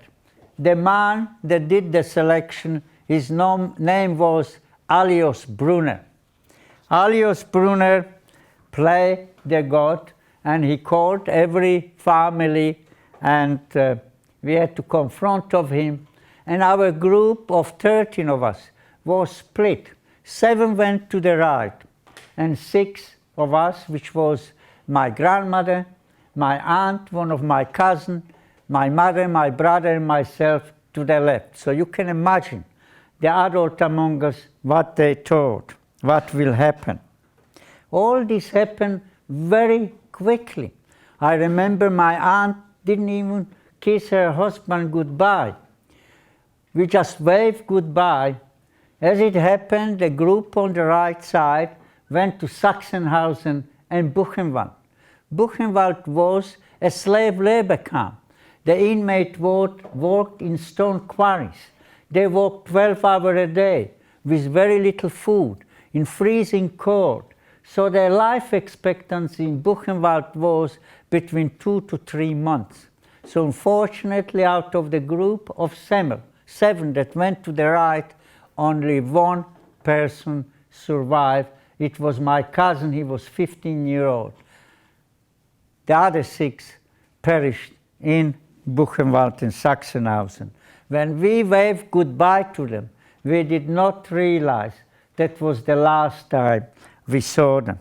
A: the man that did the selection, his name was Alois Brunner. Alois Brunner played the God, and he called every family, and we had to confront of him. And our group of 13 of us was split. 7 went to the right, and 6 of us, which was my grandmother, my aunt, one of my cousins, my mother, my brother, and myself, to the left. So you can imagine the adult among us, what they thought, what will happen. All this happened very quickly. I remember my aunt didn't even kiss her husband goodbye. We just waved goodbye. As it happened, the group on the right side went to Sachsenhausen and Buchenwald. Buchenwald was a slave labor camp. The inmates worked in stone quarries. They worked 12 hours a day with very little food, in freezing cold. So their life expectancy in Buchenwald was between 2 to 3 months. So unfortunately, out of the group of 7 that went to the right, only 1 person survived. It was my cousin, he was 15-year-old. The other 6 perished in Buchenwald and Sachsenhausen. When we waved goodbye to them, we did not realize that was the last time we saw them.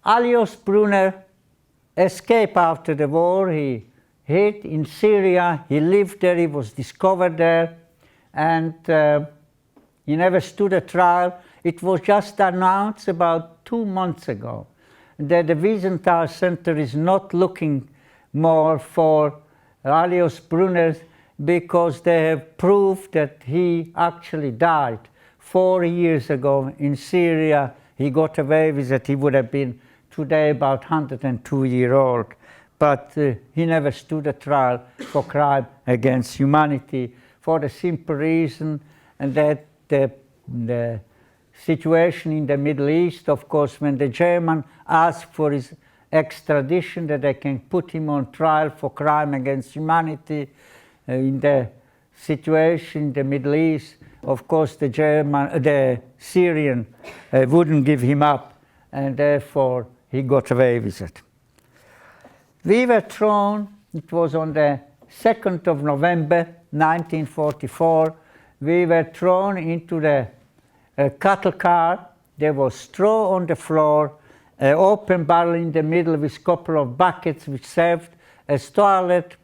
A: Alois Brunner escaped after the war. He hid in Syria, he lived there, he was discovered there, and he never stood a trial. It was just announced about 2 months ago that the Wiesenthal Center is not looking more for Alois Brunner because they have proved that he actually died 4 years ago in Syria. He got away with it. He would have been today about 102-year-old. But he never stood a trial for crime against humanity for the simple reason that the situation in the Middle East, of course, when the Germans asked for his extradition, that they can put him on trial for crime against humanity, in the situation in the Middle East, of course, the Syrian wouldn't give him up, and therefore he got away with it. We were thrown, it was on the 2nd of November 1944, we were thrown into the cattle car. There was straw on the floor, an open barrel in the middle with a couple of buckets which served as toilet.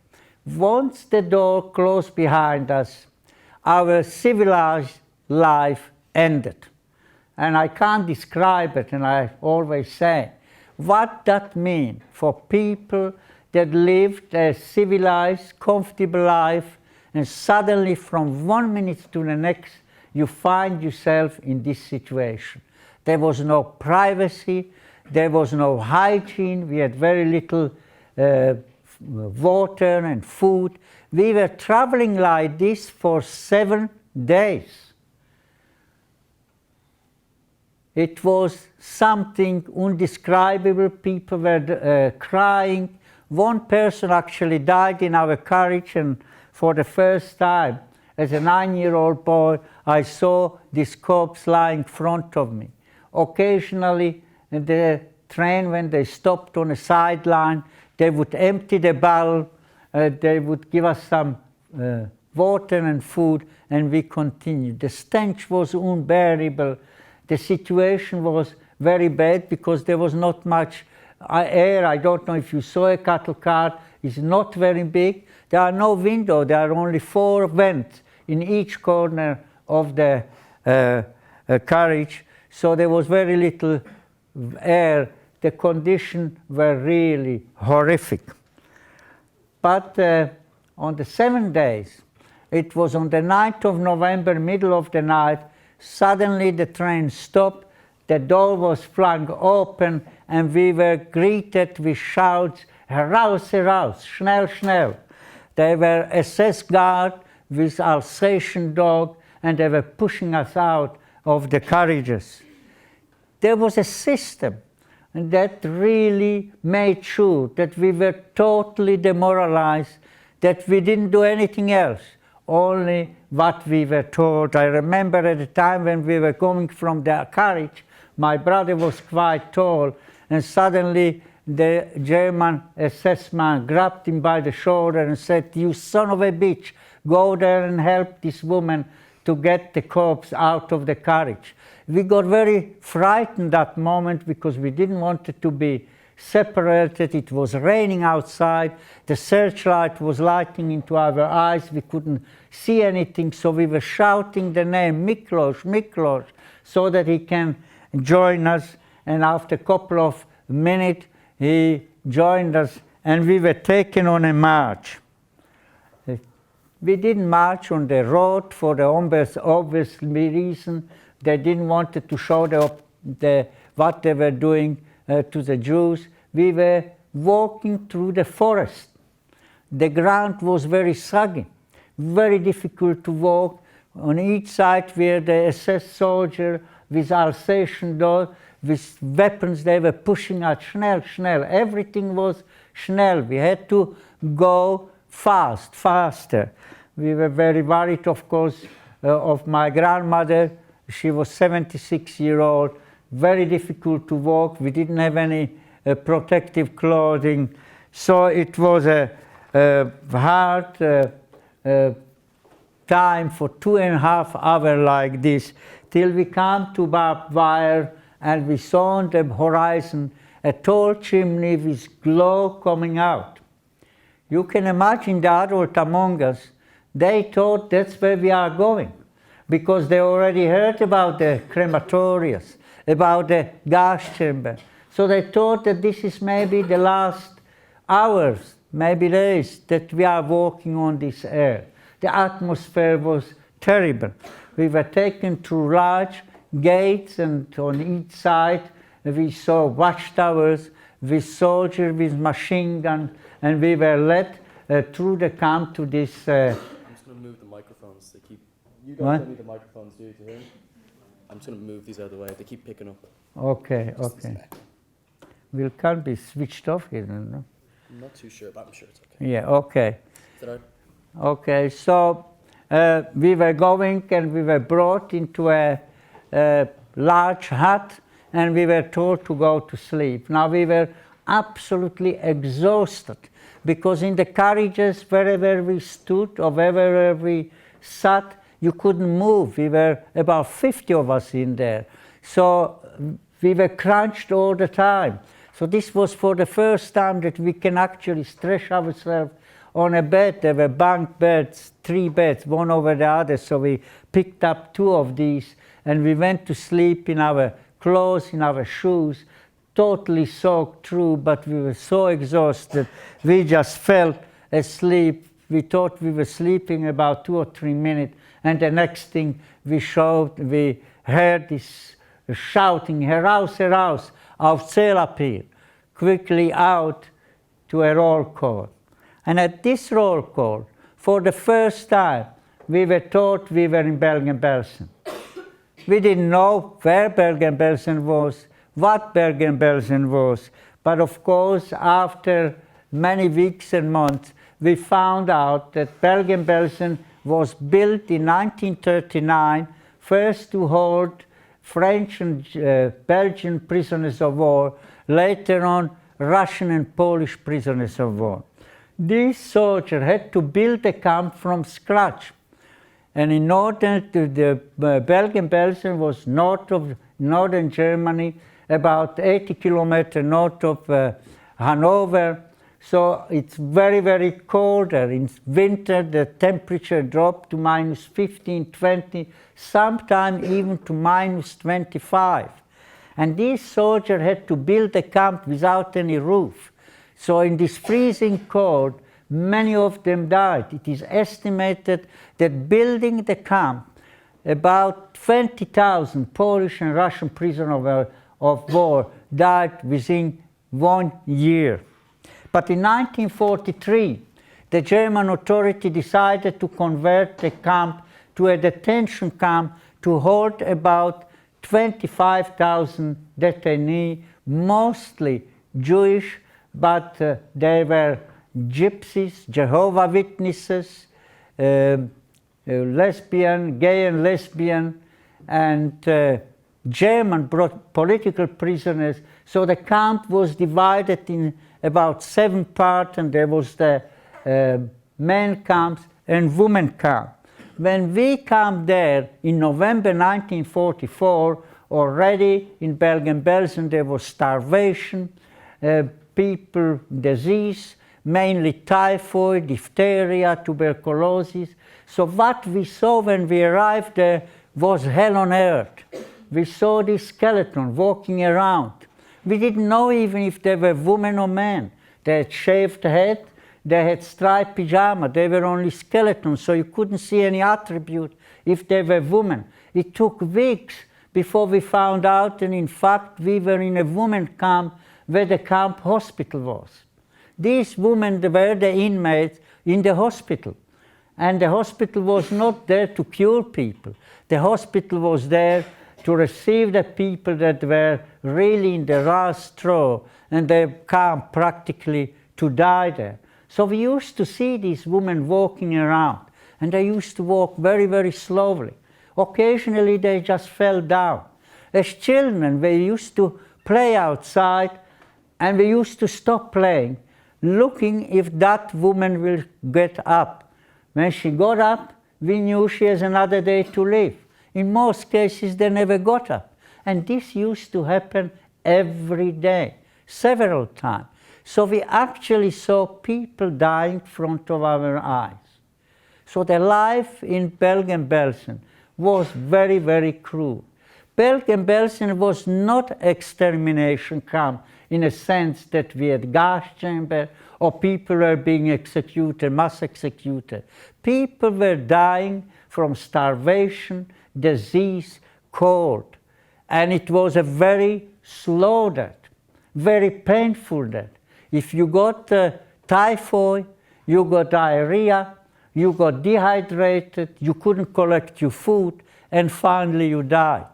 A: Once the door closed behind us, our civilized life ended. And I can't describe it, and I always say, what that means for people that lived a civilized, comfortable life, and suddenly from 1 minute to the next, you find yourself in this situation. There was no privacy, there was no hygiene, we had very little water and food. We were traveling like this for 7 days. It was something indescribable. People were crying. One person actually died in our carriage, and for the first time, as a 9-year-old boy, I saw this corpse lying in front of me. Occasionally, the train, when they stopped on a sideline, they would empty the barrel, they would give us some water and food, and we continued. The stench was unbearable. The situation was very bad because there was not much air. I don't know if you saw a cattle cart. It's not very big. There are no windows. There are only 4 vents in each corner of the carriage. So there was very little air. The conditions were really horrific. But on the 7 days, it was on the 9th of November, middle of the night, suddenly the train stopped, the door was flung open, and we were greeted with shouts, "Heraus, heraus, schnell, schnell." They were SS guard with Alsatian dog, and they were pushing us out of the carriages. There was a system that really made sure that we were totally demoralized, that we didn't do anything else, only what we were told. I remember at the time when we were going from the carriage, my brother was quite tall, and suddenly the German SS man grabbed him by the shoulder and said, "You son of a bitch, go there and help this woman to get the corpse out of the carriage." We got very frightened that moment because we didn't want it to be separated. It was raining outside. The searchlight was lighting into our eyes. We couldn't see anything, so we were shouting the name Miklos, Miklos, so that he can join us. And after a couple of minutes, he joined us, and we were taken on a march. We didn't march on the road for the obvious reason. They didn't want to show what they were doing to the Jews. We were walking through the forest. The ground was very soggy, very difficult to walk. On each side were the SS soldier with Alsatian dog, with weapons. They were pushing us, schnell, schnell. Everything was schnell. We had to go fast, faster. We were very worried, of course, of my grandmother. She was 76-year-old, very difficult to walk. We didn't have any protective clothing. So it was a hard time for 2.5 hours like this, till we come to barbed wire, and we saw on the horizon a tall chimney with glow coming out. You can imagine the adult among us, they thought that's where we are going, because they already heard about the crematoriums, about the gas chamber. So they thought that this is maybe the last hours, maybe days, that we are walking on this air. The atmosphere was terrible. We were taken through large gates, and on each side we saw watchtowers with soldiers with machine guns, and we were led through the camp to this.
B: I'm just going to move the microphones. They keep. You guys don't need the microphones, do you? To hear? I'm just going to move these out of the way. They keep picking up.
A: Okay, okay. We can't be switched off here, no?
B: I'm not too sure, but I'm sure it's okay.
A: Yeah, okay.
B: Is that all right?
A: Okay, so we were going, and we were brought into a large hut, and we were told to go to sleep. Now we were absolutely exhausted, because in the carriages, wherever we stood or wherever we sat, you couldn't move. We were about 50 of us in there. So we were crunched all the time. So this was for the first time that we can actually stretch ourselves on a bed. There were bunk beds, 3 beds, one over the other. So we picked up 2 of these, and we went to sleep in our clothes, in our shoes, totally soaked through, but we were so exhausted. We just fell asleep. We thought we were sleeping about 2 or 3 minutes, and the next thing we heard this shouting, "Heraus, heraus, auf Zählapir," quickly out to a roll call. And at this roll call, for the first time, we were told we were in Bergen-Belsen. We didn't know where Bergen-Belsen was, what Bergen-Belsen was. But of course, after many weeks and months, we found out that Bergen-Belsen was built in 1939, first to hold French and Belgian prisoners of war, later on Russian and Polish prisoners of war. These soldiers had to build a camp from scratch. And in order to the Bergen-Belsen was north of northern Germany, about 80 kilometers north of Hanover. So it's very, very cold there. In winter, the temperature dropped to minus 15, 20, sometimes even to minus 25. And these soldiers had to build a camp without any roof. So in this freezing cold, many of them died. It is estimated that building the camp, about 20,000 Polish and Russian prisoners of war died within 1 year. But in 1943, the German authority decided to convert the camp to a detention camp to hold about 25,000 detainees, mostly Jewish, but they were gypsies, Jehovah's Witnesses, lesbian, gay and lesbian, and German political prisoners. So the camp was divided in about 7 parts, and there was the men camps and women camp. When we came there in November 1944, already in Bergen-Belsen there was starvation, people, disease, mainly typhoid, diphtheria, tuberculosis. So what we saw when we arrived there was hell on earth. We saw this skeleton walking around. We didn't know even if they were women or men. They had shaved head, they had striped pajamas, they were only skeletons, so you couldn't see any attribute if they were women. It took weeks before we found out, and in fact we were in a women camp where the camp hospital was. These women were the inmates in the hospital. And the hospital was not there to cure people. The hospital was there to receive the people that were really in the last straw, and they came practically to die there. So we used to see these women walking around, and they used to walk very, very slowly. Occasionally they just fell down. As children, we used to play outside, and we used to stop playing, looking if that woman will get up. When she got up, we knew she has another day to live. In most cases, they never got up. And this used to happen every day, several times. So we actually saw people dying in front of our eyes. So the life in Bergen-Belsen was very, very cruel. Bergen-Belsen was not an extermination camp in a sense that we had gas chambers or people were being executed, mass executed. People were dying from starvation, disease, cold. And it was a very slow death, very painful death. If you got typhoid, you got diarrhea, you got dehydrated, you couldn't collect your food, and finally you died.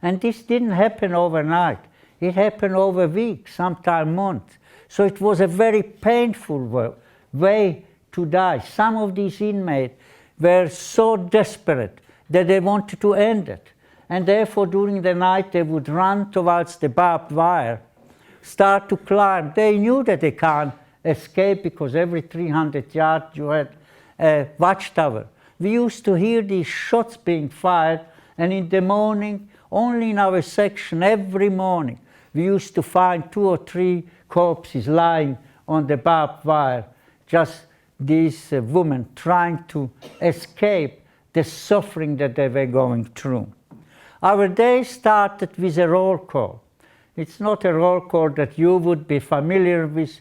A: And this didn't happen overnight. It happened over weeks, sometimes months. So it was a very painful way to die. Some of these inmates were so desperate that they wanted to end it. And therefore, during the night, they would run towards the barbed wire, start to climb. They knew that they can't escape because every 300 yards you had a watchtower. We used to hear these shots being fired, and in the morning, only in our section, every morning, we used to find 2 or 3 corpses lying on the barbed wire, just these women trying to escape the suffering that they were going through. Our day started with a roll call. It's not a roll call that you would be familiar with.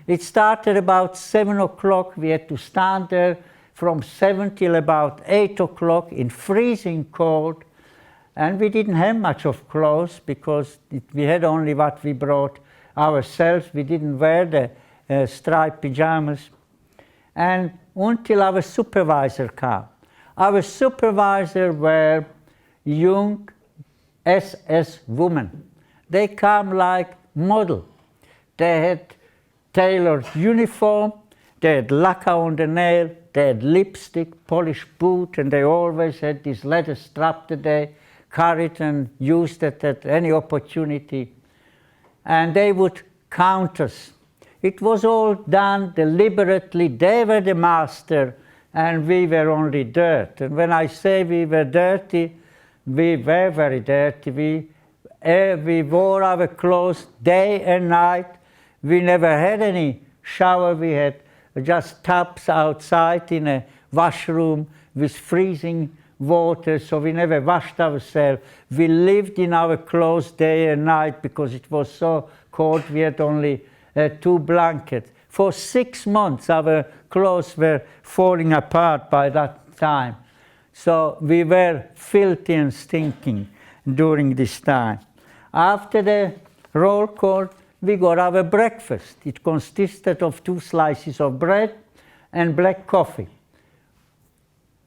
A: It started about 7 o'clock. We had to stand there from 7 till about 8 o'clock in freezing cold. And we didn't have much of clothes because we had only what we brought ourselves. We didn't wear the striped pajamas. And until our supervisor came. Our supervisors were young, SS women. They come like model. They had tailored uniform, they had lacquer on the nail, they had lipstick, polished boot, and they always had this leather strap that they carried and used it at any opportunity. And they would count us. It was all done deliberately. They were the master, and we were only dirt. And when I say we were dirty, we were very dirty. We wore our clothes day and night. We never had any shower. We had just tubs outside in a washroom with freezing water, so we never washed ourselves. We lived in our clothes day and night because it was so cold. We had only 2 blankets. For 6 months our clothes were falling apart by that time. So we were filthy and stinking during this time. After the roll call, we got our breakfast. It consisted of 2 slices of bread and black coffee.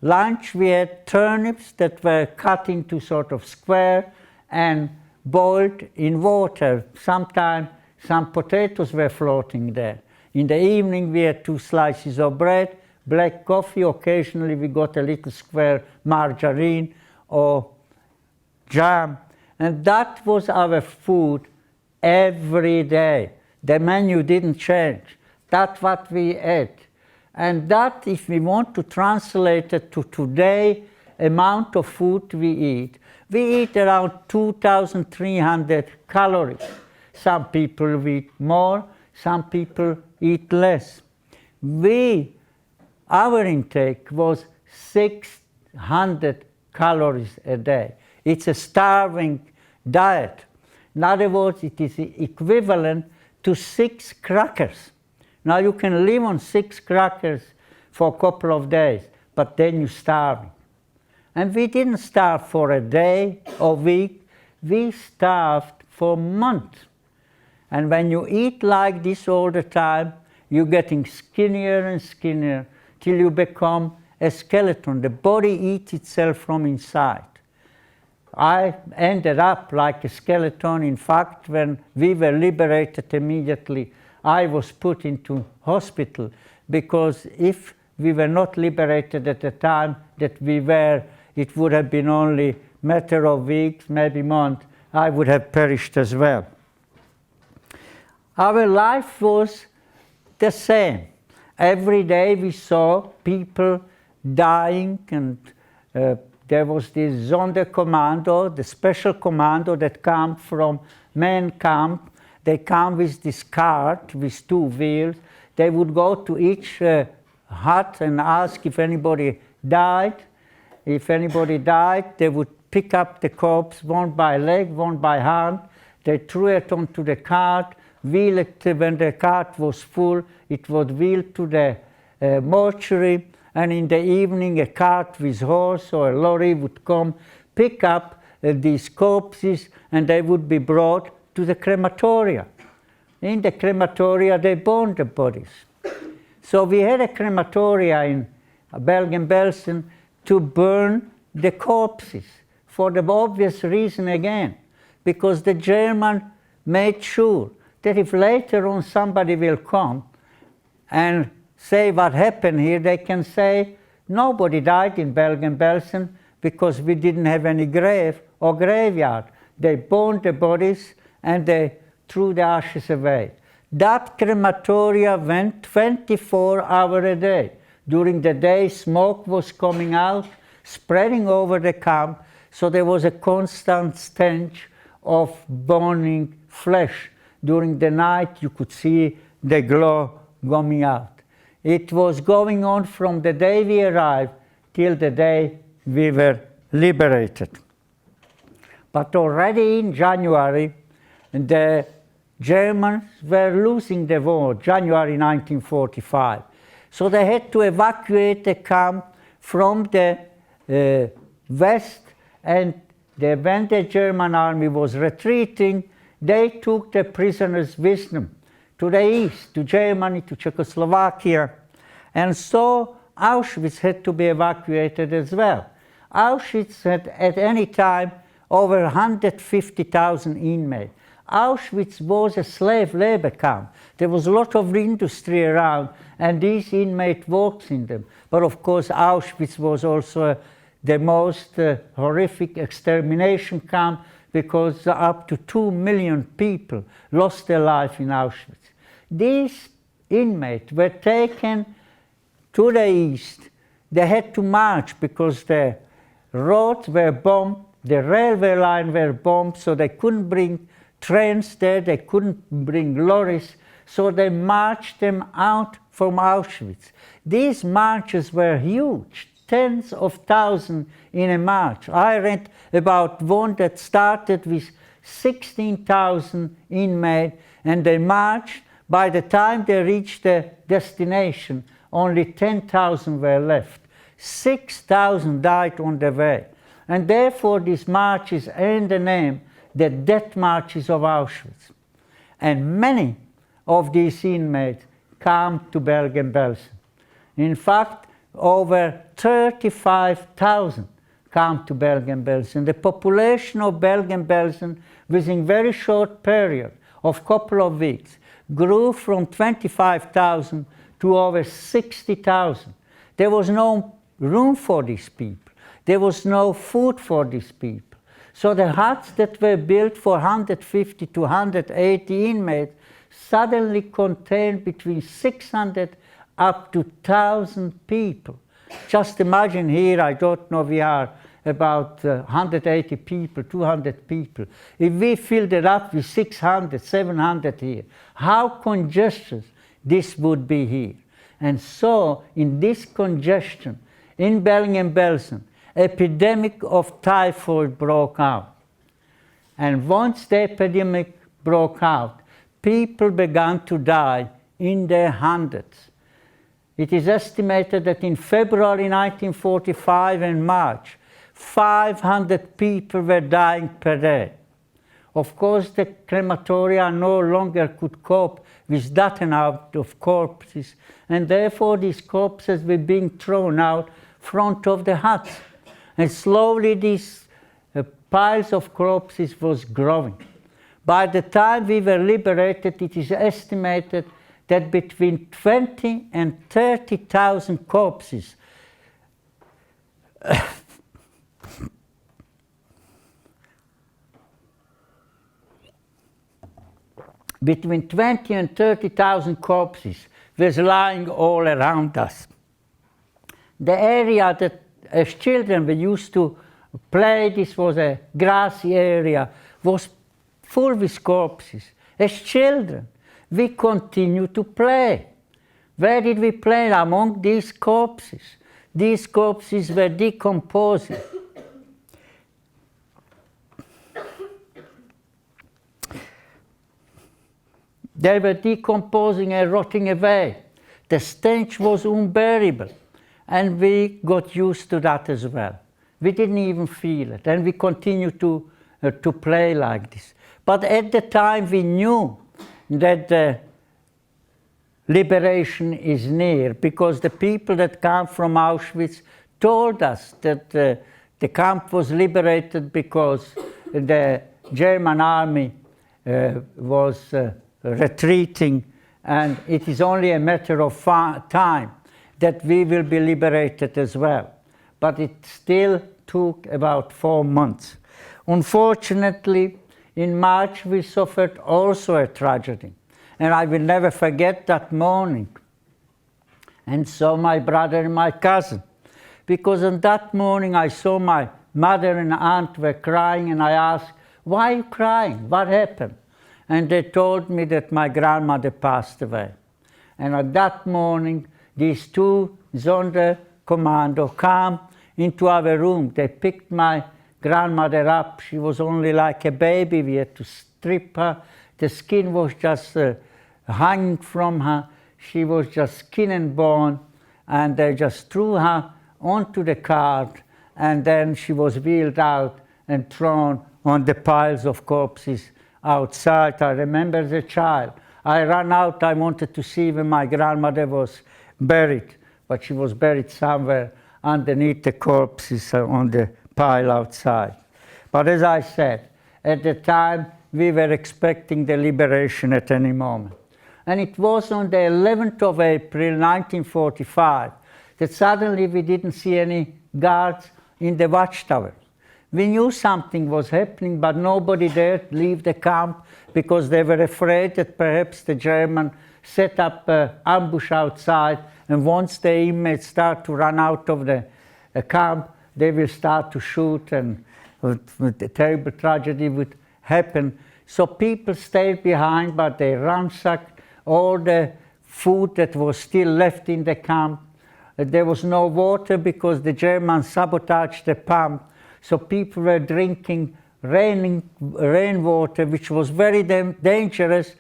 A: Lunch, we had turnips that were cut into sort of square and boiled in water. Sometimes some potatoes were floating there. In the evening, we had 2 slices of bread, black coffee. Occasionally, we got a little square margarine or jam. And that was our food every day. The menu didn't change. That's what we ate. And that, if we want to translate it to today, amount of food we eat around 2,300 calories. Some people eat more, some people eat less. Our intake was 600 calories a day. It's a starving diet. In other words, it is equivalent to 6 crackers. Now you can live on 6 crackers for a couple of days, but then you're starving. And we didn't starve for a day or week, we starved for months. And when you eat like this all the time, you're getting skinnier and skinnier till you become a skeleton. The body eats itself from inside. I ended up like a skeleton. In fact, when we were liberated immediately, I was put into hospital, because if we were not liberated at the time that we were, it would have been only a matter of weeks, maybe months, I would have perished as well. Our life was the same. Every day we saw people dying, and there was this Sonderkommando, the special commando that came from main camp. They come with this cart with 2 wheels. They would go to each hut and ask if anybody died. If anybody died, they would pick up the corpse, one by leg, one by hand. They threw it onto the cart, wheel it. When the cart was full, it was wheeled to the mortuary. And in the evening, a cart with horse or a lorry would come, pick up these corpses, and they would be brought to the crematoria. In the crematoria, they burned the bodies. So we had a crematoria in Bergen-Belsen to burn the corpses, for the obvious reason again, because the German made sure that if later on somebody will come and say what happened here, they can say nobody died in Bergen-Belsen because we didn't have any grave or graveyard. They burned the bodies and they threw the ashes away. That crematoria went 24 hours a day. During the day, smoke was coming out, spreading over the camp, so there was a constant stench of burning flesh. During the night, you could see the glow coming out. It was going on from the day we arrived till the day we were liberated. But already in January, the Germans were losing the war, January 1945. So they had to evacuate the camp from the west, and when the German army was retreating, they took the prisoners with them to the east, to Germany, to Czechoslovakia. And so Auschwitz had to be evacuated as well. Auschwitz had at any time over 150,000 inmates. Auschwitz was a slave labor camp. There was a lot of industry around, and these inmates worked in them. But of course, Auschwitz was also the most horrific extermination camp, because up to 2 million people lost their life in Auschwitz. These inmates were taken to the east. They had to march because the roads were bombed, the railway line were bombed, so they couldn't bring trains there, they couldn't bring lorries, so they marched them out from Auschwitz. These marches were huge, tens of thousands in a march. I read about one that started with 16,000 inmates, and they marched. By the time they reached the destination, only 10,000 were left. 6,000 died on the way. And therefore, these marches earned the name the death marches of Auschwitz. And many of these inmates come to Bergen-Belsen. In fact, over 35,000 come to Bergen-Belsen. The population of Bergen-Belsen, within a very short period of couple of weeks, grew from 25,000 to over 60,000. There was no room for these people. There was no food for these people. So the huts that were built for 150 to 180 inmates suddenly contained between 600 up to 1,000 people. Just imagine here, I don't know, we are about 180 people, 200 people. If we filled it up with 600, 700 here, how congested this would be here. And so, in this congestion, in Bergen-Belsen, epidemic of typhoid broke out. And once the epidemic broke out, people began to die in their hundreds. It is estimated that in February 1945 and March, 500 people were dying per day. Of course, the crematoria no longer could cope with that amount of corpses, and therefore these corpses were being thrown out front of the huts. And slowly these piles of corpses was growing. By the time we were liberated, it is estimated that between 20 and 30,000 corpses between 20 and 30,000 corpses was lying all around us. The area that as children we used to play, this was a grassy area, was full with corpses. As children, we continued to play. Where did we play? Among these corpses. These corpses were decomposing. They were decomposing and rotting away. The stench was unbearable. And we got used to that as well. We didn't even feel it. And we continued to play like this. But at the time we knew that the liberation is near, because the people that came from Auschwitz told us that the camp was liberated because the German army was retreating, and it is only a matter of time that we will be liberated as well. But it still took about 4 months. Unfortunately, in March we suffered also a tragedy. And I will never forget that morning. And so my brother and my cousin. Because on that morning I saw my mother and aunt were crying, and I asked, "Why are you crying? What happened?" And they told me that my grandmother passed away. And at that morning, these two Sonderkommando came into our room. They picked my grandmother up. She was only like a baby. We had to strip her. The skin was just hanging from her. She was just skin and bone. And they just threw her onto the cart. And then she was wheeled out and thrown on the piles of corpses outside. I remember as a child. I ran out. I wanted to see where my grandmother was buried. But she was buried somewhere underneath the corpses on the pile outside. But as I said, at the time we were expecting the liberation at any moment. And it was on the 11th of April 1945 that suddenly we didn't see any guards in the watchtower. We knew something was happening, but nobody dared leave the camp because they were afraid that perhaps the Germans set up an ambush outside, and once the inmates start to run out of the camp, they will start to shoot, and a terrible tragedy would happen. So people stayed behind, but they ransacked all the food that was still left in the camp. There was no water because the Germans sabotaged the pump. So people were drinking rainwater, which was very dangerous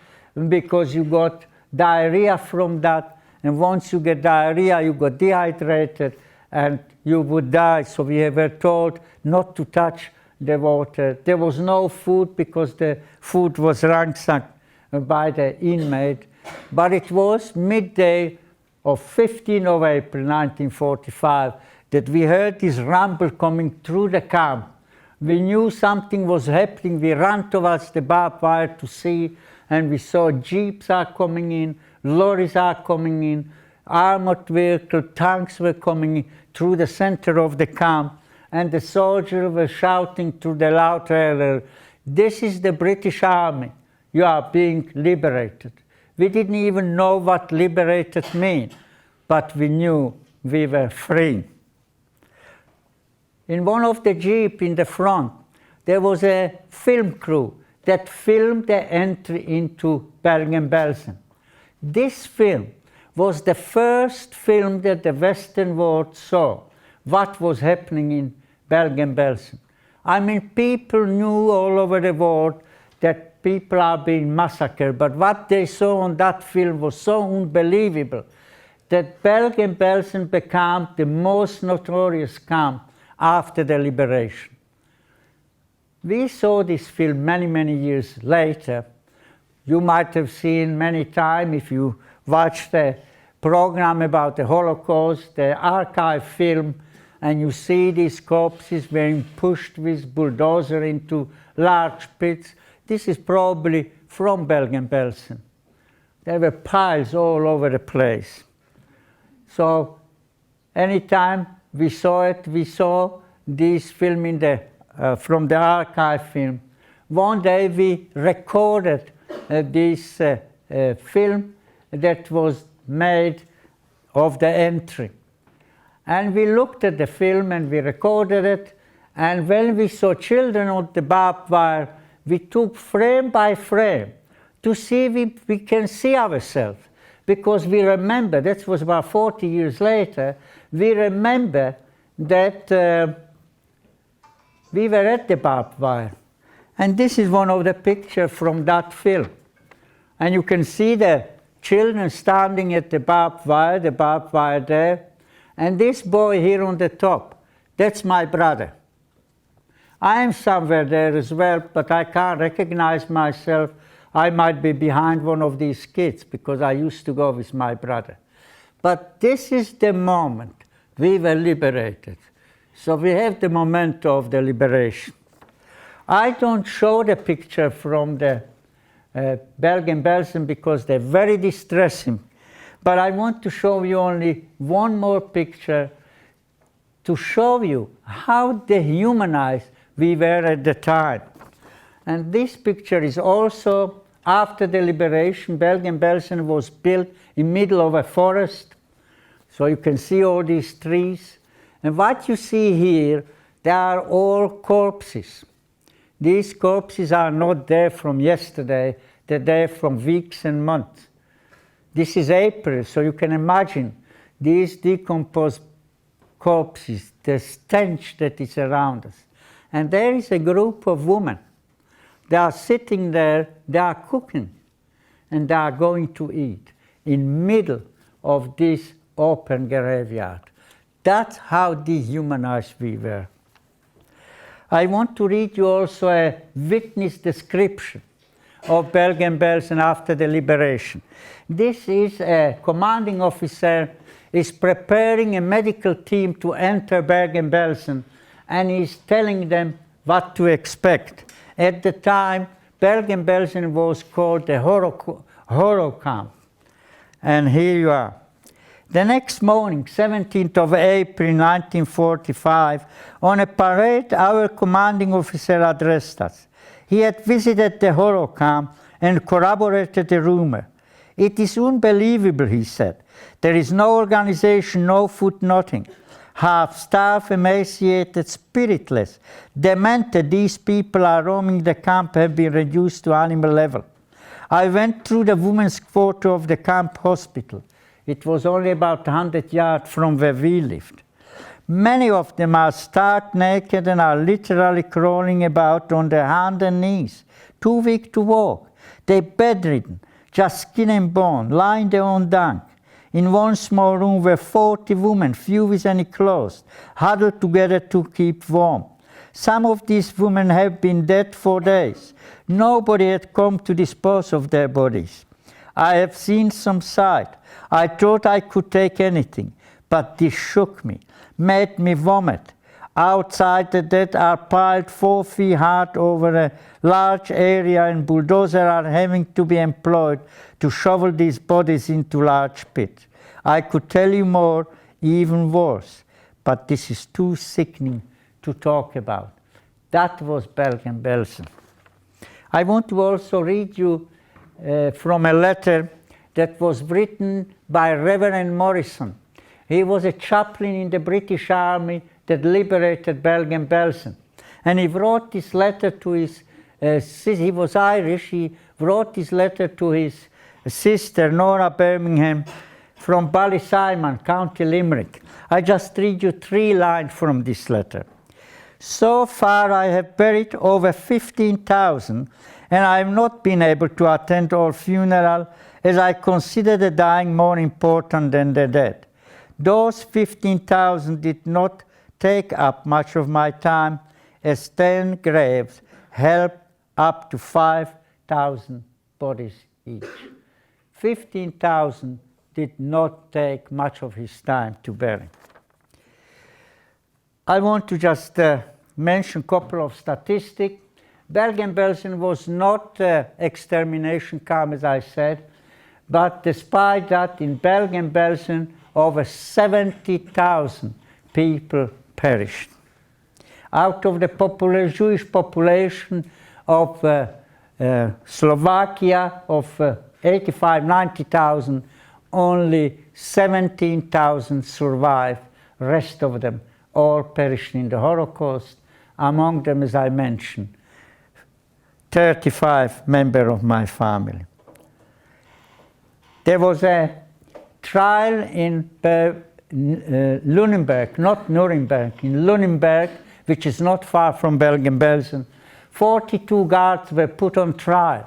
A: because you got diarrhea from that. And once you get diarrhea, you got dehydrated and you would die. So we were told not to touch the water. There was no food because the food was ransacked by the inmate. But it was midday of 15th of April 1945 that we heard this rumble coming through the camp. We knew something was happening. We ran towards the barbed wire to see, and we saw jeeps are coming in, lorries are coming in, armored vehicles, tanks were coming in through the center of the camp, and the soldiers were shouting through the loud trailer, "This is the British Army. You are being liberated." We didn't even know what liberated meant, but we knew we were free. In one of the jeeps in the front, there was a film crew that filmed the entry into Bergen-Belsen. This film was the first film that the Western world saw what was happening in Bergen-Belsen. I mean, people knew all over the world that people are being massacred, but what they saw on that film was so unbelievable that Bergen-Belsen became the most notorious camp after the liberation. We saw this film many, many years later. You might have seen many times if you watched the program about the Holocaust, the archive film, and you see these corpses being pushed with bulldozer into large pits. This is probably from Bergen-Belsen. There were piles all over the place. So anytime we saw it, we saw this film in from the archive film. One day we recorded this film that was made of the entry. And we looked at the film and we recorded it. And when we saw children on the barbed wire, we took frame by frame to see if we can see ourselves. Because we remember, that was about 40 years later, we remember that we were at the barbed wire. And this is one of the pictures from that film. And you can see the children standing at the barbed wire there. And this boy here on the top, that's my brother. I am somewhere there as well, but I can't recognize myself. I might be behind one of these kids because I used to go with my brother. But this is the moment we were liberated. So we have the moment of the liberation. I don't show the picture from the Bergen-Belsen because they're very distressing. But I want to show you only one more picture to show you how dehumanized we were at the time. And this picture is also after the liberation. Bergen-Belsen was built in the middle of a forest. So you can see all these trees. And what you see here, they are all corpses. These corpses are not there from yesterday, they're there from weeks and months. This is April, so you can imagine these decomposed corpses, the stench that is around us. And there is a group of women. They are sitting there, they are cooking, and they are going to eat in the middle of this open graveyard. That's how dehumanized we were. I want to read you also a witness description of Bergen-Belsen after the liberation. This is a commanding officer is preparing a medical team to enter Bergen-Belsen, and he's telling them what to expect. At the time, Bergen-Belsen was called the horror camp. And here you are. The next morning, 17th of April 1945, on a parade, our commanding officer addressed us. He had visited the horror camp and corroborated the rumor. "It is unbelievable," he said. "There is no organization, no food, nothing. Half-starved, emaciated, spiritless, demented, these people are roaming the camp, have been reduced to animal level." I went through the women's quarter of the camp hospital. It was only about 100 yards from where we lived. Many of them are stark naked and are literally crawling about on their hands and knees, too weak to walk. They're bedridden, just skin and bone, lying there on dung. In one small room were 40 women, few with any clothes, huddled together to keep warm. Some of these women have been dead for days. Nobody had come to dispose of their bodies. I have seen some sight. I thought I could take anything, but this shook me, made me vomit. Outside the dead are piled 4 feet high over a large area, and bulldozers are having to be employed to shovel these bodies into large pits. I could tell you more, even worse, but this is too sickening to talk about. That was Bergen-Belsen. I want to also read you from a letter that was written by Reverend Morrison. He was a chaplain in the British Army that liberated Bergen-Belsen. And he wrote this letter to his he was Irish. He wrote this letter to his sister, Nora Birmingham, from Ballysimon, County Limerick. I just read you 3 lines from this letter. "So far I have buried over 15,000, and I have not been able to attend all funerals, as I consider the dying more important than the dead. Those 15,000 did not take up much of my time, as 10 graves held up to 5,000 bodies each." 15,000 did not take much of his time to bury. I want to just mention a couple of statistics. Bergen-Belsen was not an extermination camp, as I said, but despite that, in Bergen-Belsen, over 70,000 people perished. Out of the Jewish population of Slovakia of 90,000, only 17,000 survived. Rest of them all perished in the Holocaust. Among them, as I mentioned, 35 members of my family. There was a trial in Lunenburg, not Nuremberg, in Lunenburg, which is not far from Bergen-Belsen. 42 guards were put on trial.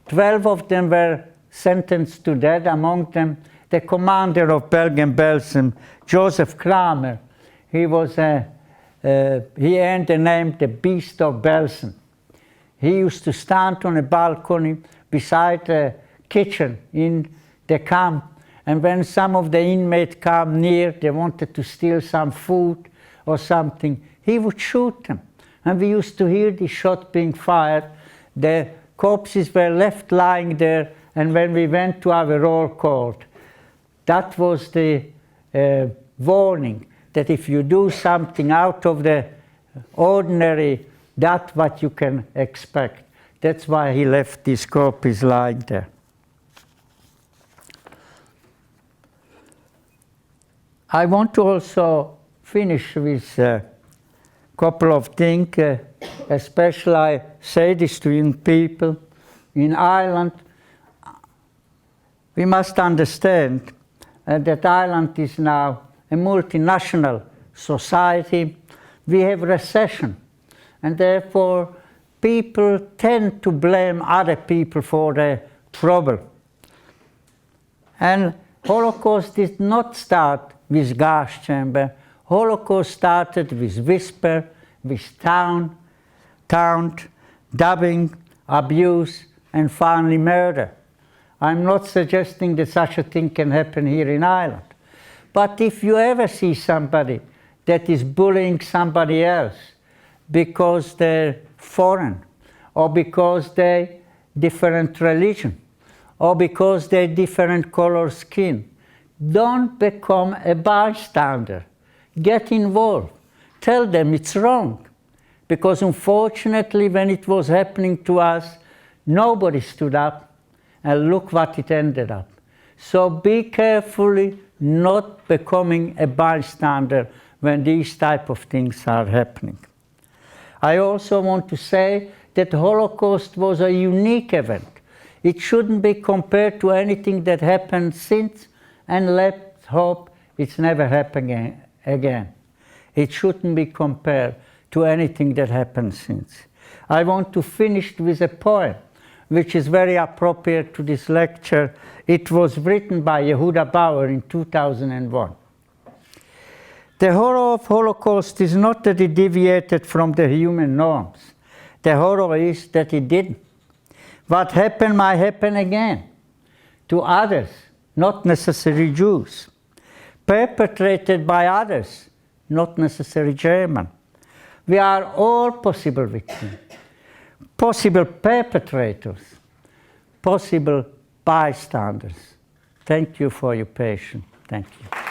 A: 12 of them were sentenced to death, among them the commander of Bergen-Belsen, Joseph Kramer. He earned the name the Beast of Belsen. He used to stand on a balcony beside the kitchen in the camp, and when some of the inmates came near, they wanted to steal some food or something, he would shoot them. And we used to hear the shot being fired. The corpses were left lying there, and when we went to our roll call, that was the warning, that if you do something out of the ordinary, that's what you can expect. That's why he left these corpses lying there. I want to also finish with a couple of things, especially I say this to young people. In Ireland, we must understand that Ireland is now a multinational society. We have recession, and therefore people tend to blame other people for the trouble. And Holocaust did not start with gas chamber. Holocaust started with whisper, with taunt, dubbing, abuse, and finally murder. I'm not suggesting that such a thing can happen here in Ireland. But if you ever see somebody that is bullying somebody else, because they're foreign, or because they different religion, or because they different color skin. Don't become a bystander. Get involved. Tell them it's wrong. Because unfortunately, when it was happening to us, nobody stood up, and look what it ended up. So be carefully not becoming a bystander when these type of things are happening. I also want to say that the Holocaust was a unique event. It shouldn't be compared to anything that happened since, and let's hope it's never happening again. It shouldn't be compared to anything that happened since. I want to finish with a poem which is very appropriate to this lecture. It was written by Yehuda Bauer in 2001. The horror of Holocaust is not that it deviated from the human norms. The horror is that it didn't. What happened might happen again to others, not necessarily Jews. Perpetrated by others, not necessarily German. We are all possible victims, possible perpetrators, possible bystanders. Thank you for your patience. Thank you.